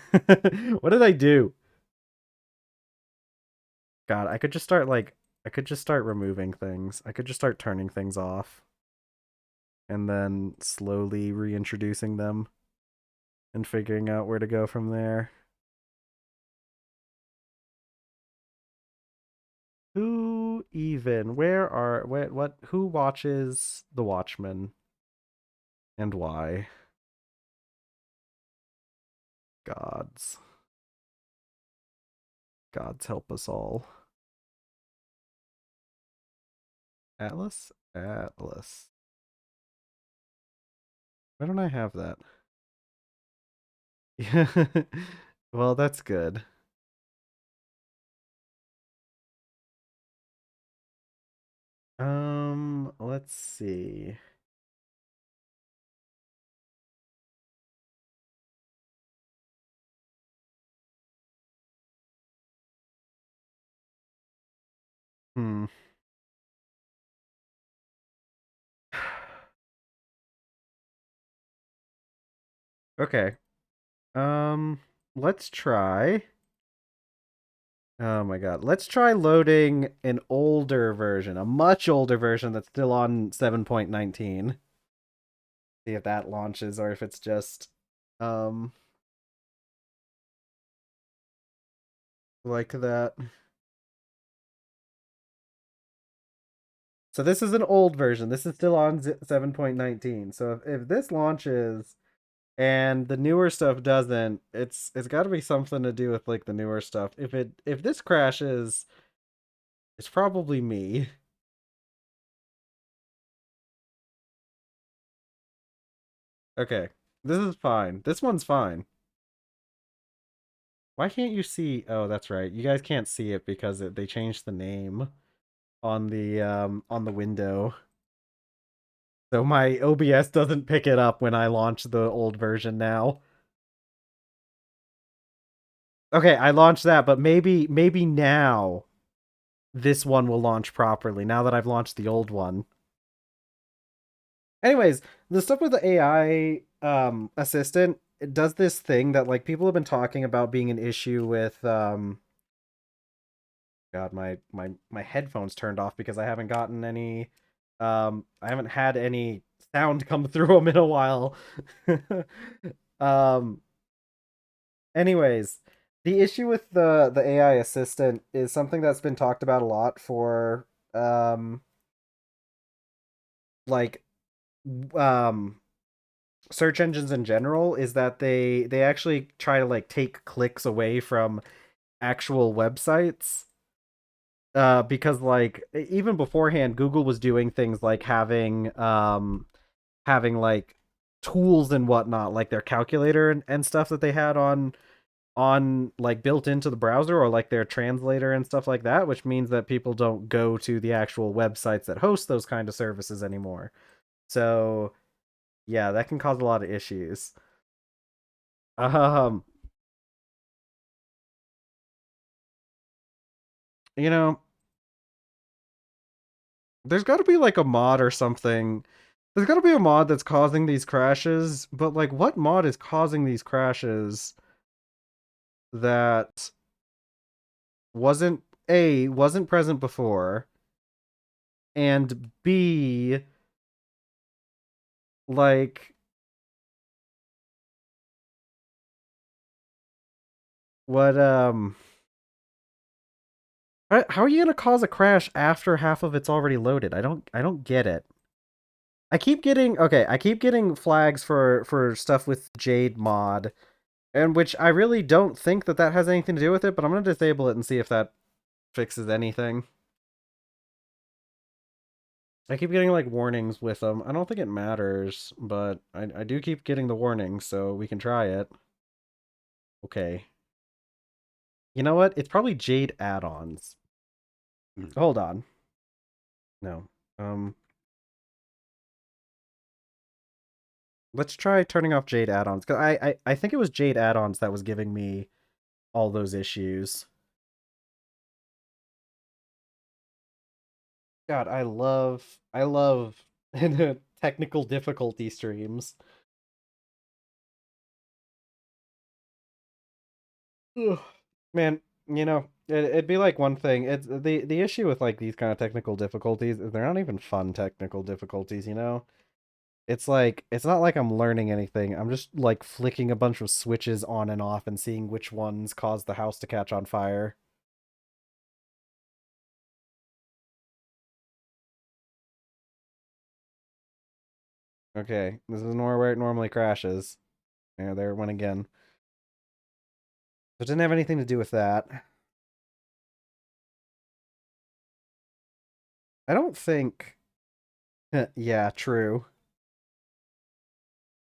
What did I do? God, I could just start like I could just start removing things. I could just start turning things off and then slowly reintroducing them and figuring out where to go from there. Who even? What who watches The Watchmen and why? Gods. Gods help us all. Atlas? Atlas. Why don't I have that? Yeah. Well, that's good. Let's see. Hmm. Okay. Let's try. Oh my god. Let's try loading an older version, a much older version that's still on 7.19. See if that launches or if it's just um like that. So this is an old version. This is still on 7.19. So if this launches and the newer stuff doesn't, it's got to be something to do with like the newer stuff. If this crashes, it's probably me. Okay. This is fine. This one's fine. Why can't you see? Oh, that's right. You guys can't see it because they changed the name on the window. So my OBS doesn't pick it up when I launch the old version now. Okay, I launched that, but maybe now this one will launch properly now that I've launched the old one. Anyways, the stuff with the AI assistant, it does this thing that like people have been talking about being an issue with God, my headphones turned off because I haven't gotten any I haven't had any sound come through them in a while. um anyways, the issue with the AI assistant is something that's been talked about a lot for um like um search engines in general is that they actually try to like take clicks away from actual websites because like even beforehand Google was doing things like having like tools and whatnot like their calculator and stuff that they had on like built into the browser or like their translator and stuff like that, which means that people don't go to the actual websites that host those kind of services anymore. So yeah, that can cause a lot of issues. um you know, there's got to be like a mod or something. There's got to be a mod that's causing these crashes, but like what mod is causing these crashes that wasn't present before, and B, like what how are you gonna cause a crash after half of it's already loaded? I don't get it. I keep getting flags for stuff with Jade mod, and which I really don't think that that has anything to do with it, but I'm gonna disable it and see if that fixes anything. I keep getting like warnings with them. I don't think it matters, but I do keep getting the warnings, so we can try it. Okay. You know what? It's probably Jade add-ons. Hold on. No. Um, let's try turning off Jade add-ons because I think it was Jade add-ons that was giving me all those issues. God, I love technical difficulty streams. Man, it'd be like one thing. It's the issue with like these kind of technical difficulties is they're not even fun technical difficulties, you know? It's like it's not like I'm learning anything. I'm just like flicking a bunch of switches on and off and seeing which ones cause the house to catch on fire. Okay, this is where it normally crashes. Yeah, there it went again. So it didn't have anything to do with that. I don't think. Yeah, true.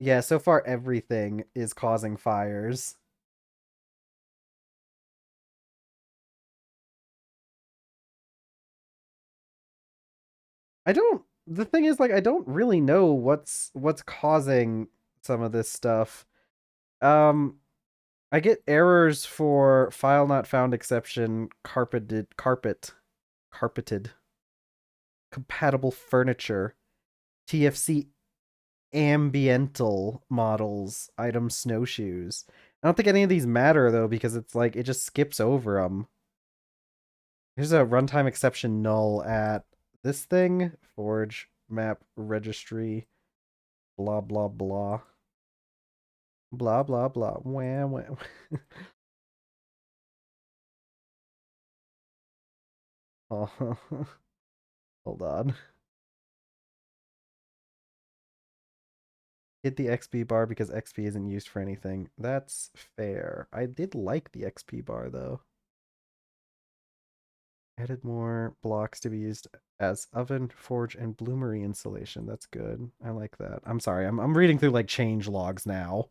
Yeah, so far everything is causing fires. I don't the thing is like I don't really know what's causing some of this stuff. Um I get errors for file not found exception, carpeted compatible furniture, TFC ambiental models, item snowshoes. I don't think any of these matter though because it's like it just skips over them. Here's a runtime exception null at this thing, forge map registry, blah blah blah. Blah blah blah. Wah, wah. Oh, hold on. Hit the XP bar because XP isn't used for anything. That's fair. I did like the XP bar though. Added more blocks to be used as oven, forge, and bloomery insulation. That's good. I like that. I'm sorry. I'm reading through like change logs now.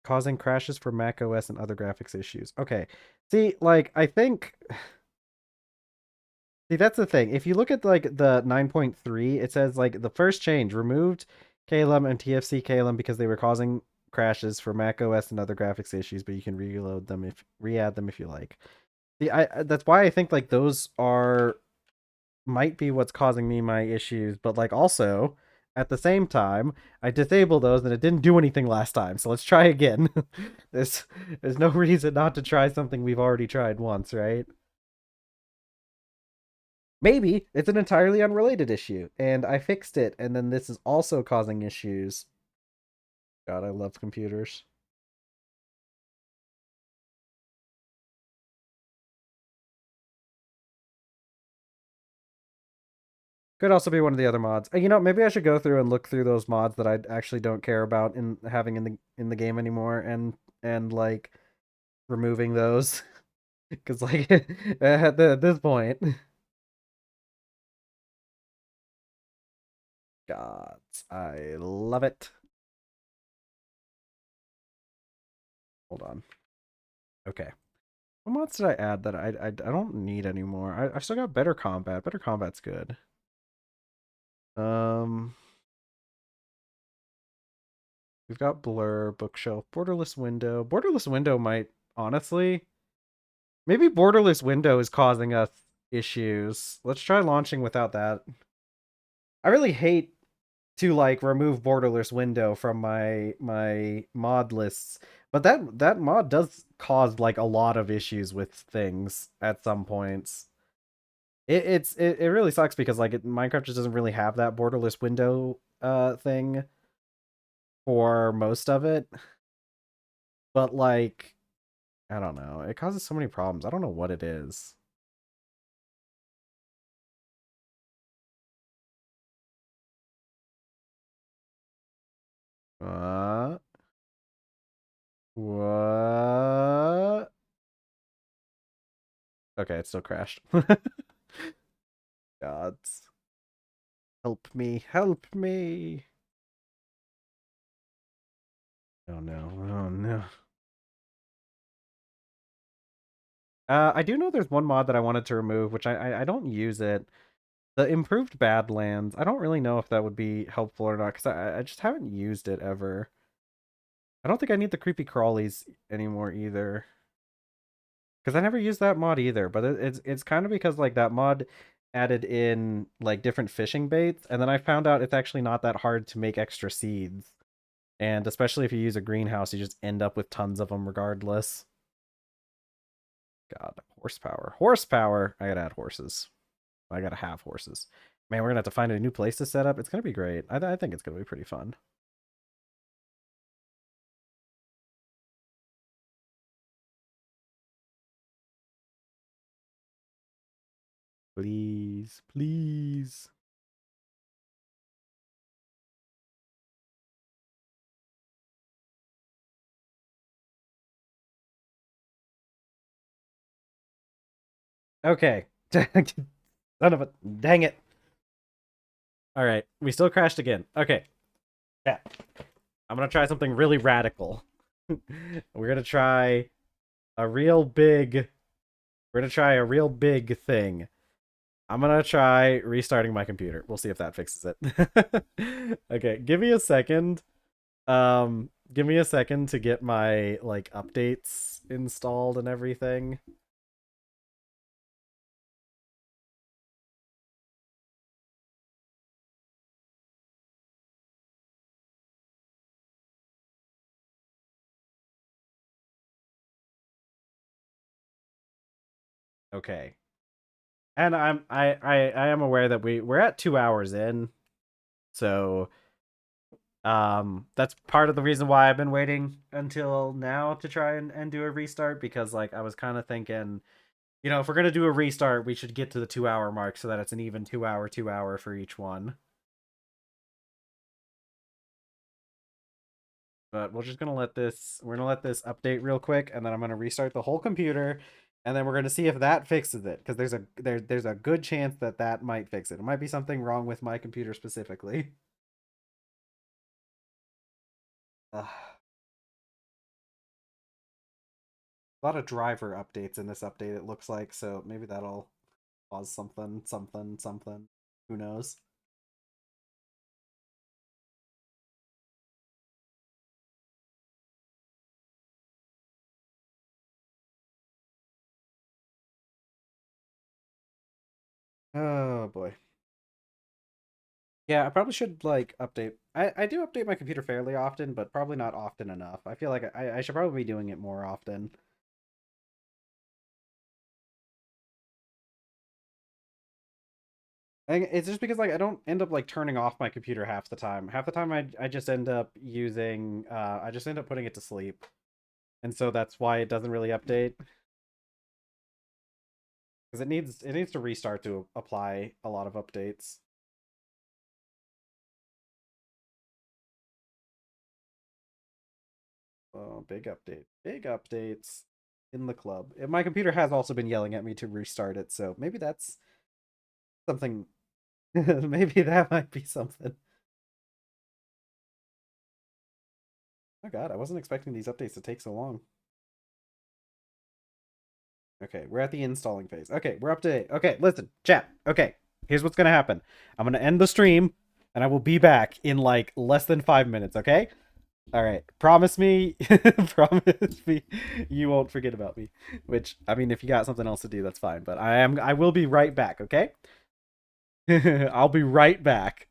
Causing crashes for Mac OS and other graphics issues. Okay. See, like I think see, that's the thing. If you look at like the 9.3, it says like the first change removed KLM and TFC KLM because they were causing crashes for Mac OS and other graphics issues, but you can reload them if re-add them if you like. See, that's why I think like those are might be what's causing me my issues, but like also at the same time, I disabled those and it didn't do anything last time. So let's try again. there's there's no reason not to try something we've already tried once, right? Maybe it's an entirely unrelated issue and I fixed it and then this is also causing issues. God, I love computers. Could also be one of the other mods. Maybe I should go through and look through those mods that I actually don't care about in having in the game anymore and like removing those because like at this point, gods, I love it. Hold on. Okay. What mods did I add that I don't need anymore? I still got better combat. Better combat's good. Um, we've got blur, bookshelf, borderless window. Borderless window might honestly, maybe borderless window is causing us issues. Let's try launching without that. I really hate to like remove borderless window from my mod lists, but that mod does cause like a lot of issues with things at some points. It really sucks because like Minecraft just doesn't really have that borderless window thing for most of it, but like I don't know, it causes so many problems. I don't know what it is. uh what? Okay, it still crashed. Gods. Help me, help me. Oh no, oh no. I do know there's one mod that I wanted to remove, which I don't use it. The improved Badlands. I don't really know if that would be helpful or not, because I just haven't used it ever. I don't think I need the creepy crawlies anymore either. Because I never used that mod either, but it's kind of because like that mod added in like different fishing baits, and then I found out it's actually not that hard to make extra seeds. And especially if you use a greenhouse, you just end up with tons of them regardless. God, horsepower. Horsepower! I gotta add horses. I gotta have horses. Man, we're gonna have to find a new place to set up. It's gonna be great. I think it's gonna be pretty fun. Please, please. Okay. Son of a dang it. All right, we still crashed again. Okay. Yeah. I'm gonna try something really radical. We're gonna try a real big. We're gonna try a real big thing. I'm gonna try restarting my computer. We'll see if that fixes it. Okay, give me a second. Give me a second to get my like updates installed and everything. Okay. And I am aware that we're at 2 hours in. So that's part of the reason why I've been waiting until now to try and do a restart, because like I was kind of thinking, if we're gonna do a restart, we should get to the 2 hour mark so that it's an even 2 hour for each one. But we're gonna let this update real quick, and then I'm gonna restart the whole computer, and then we're gonna see if that fixes it, because there's a good chance that that might fix it. It might be something wrong with my computer specifically. Ugh. A lot of driver updates in this update, it looks like, so maybe that'll cause something, something, something. Who knows? Oh boy. Yeah, I probably should like update. I do update my computer fairly often, but probably not often enough. I feel like I should probably be doing it more often. And it's just because like I don't end up like turning off my computer half the time. Half the time I just end up using I just end up putting it to sleep. And so that's why it doesn't really update. Because it needs to restart to apply a lot of updates. Oh, big update. Big updates in the club. And my computer has also been yelling at me to restart it, so maybe that's something. Maybe that might be something. Oh god, I wasn't expecting these updates to take so long. Okay, we're at the installing phase. Okay, we're up to date. Okay, listen, chat. Okay, here's what's gonna happen. I'm gonna end the stream, and I will be back in like less than 5 minutes. Okay. All right. Promise me, promise me, you won't forget about me. Which I mean, if you got something else to do, that's fine. But I will be right back. Okay. I'll be right back.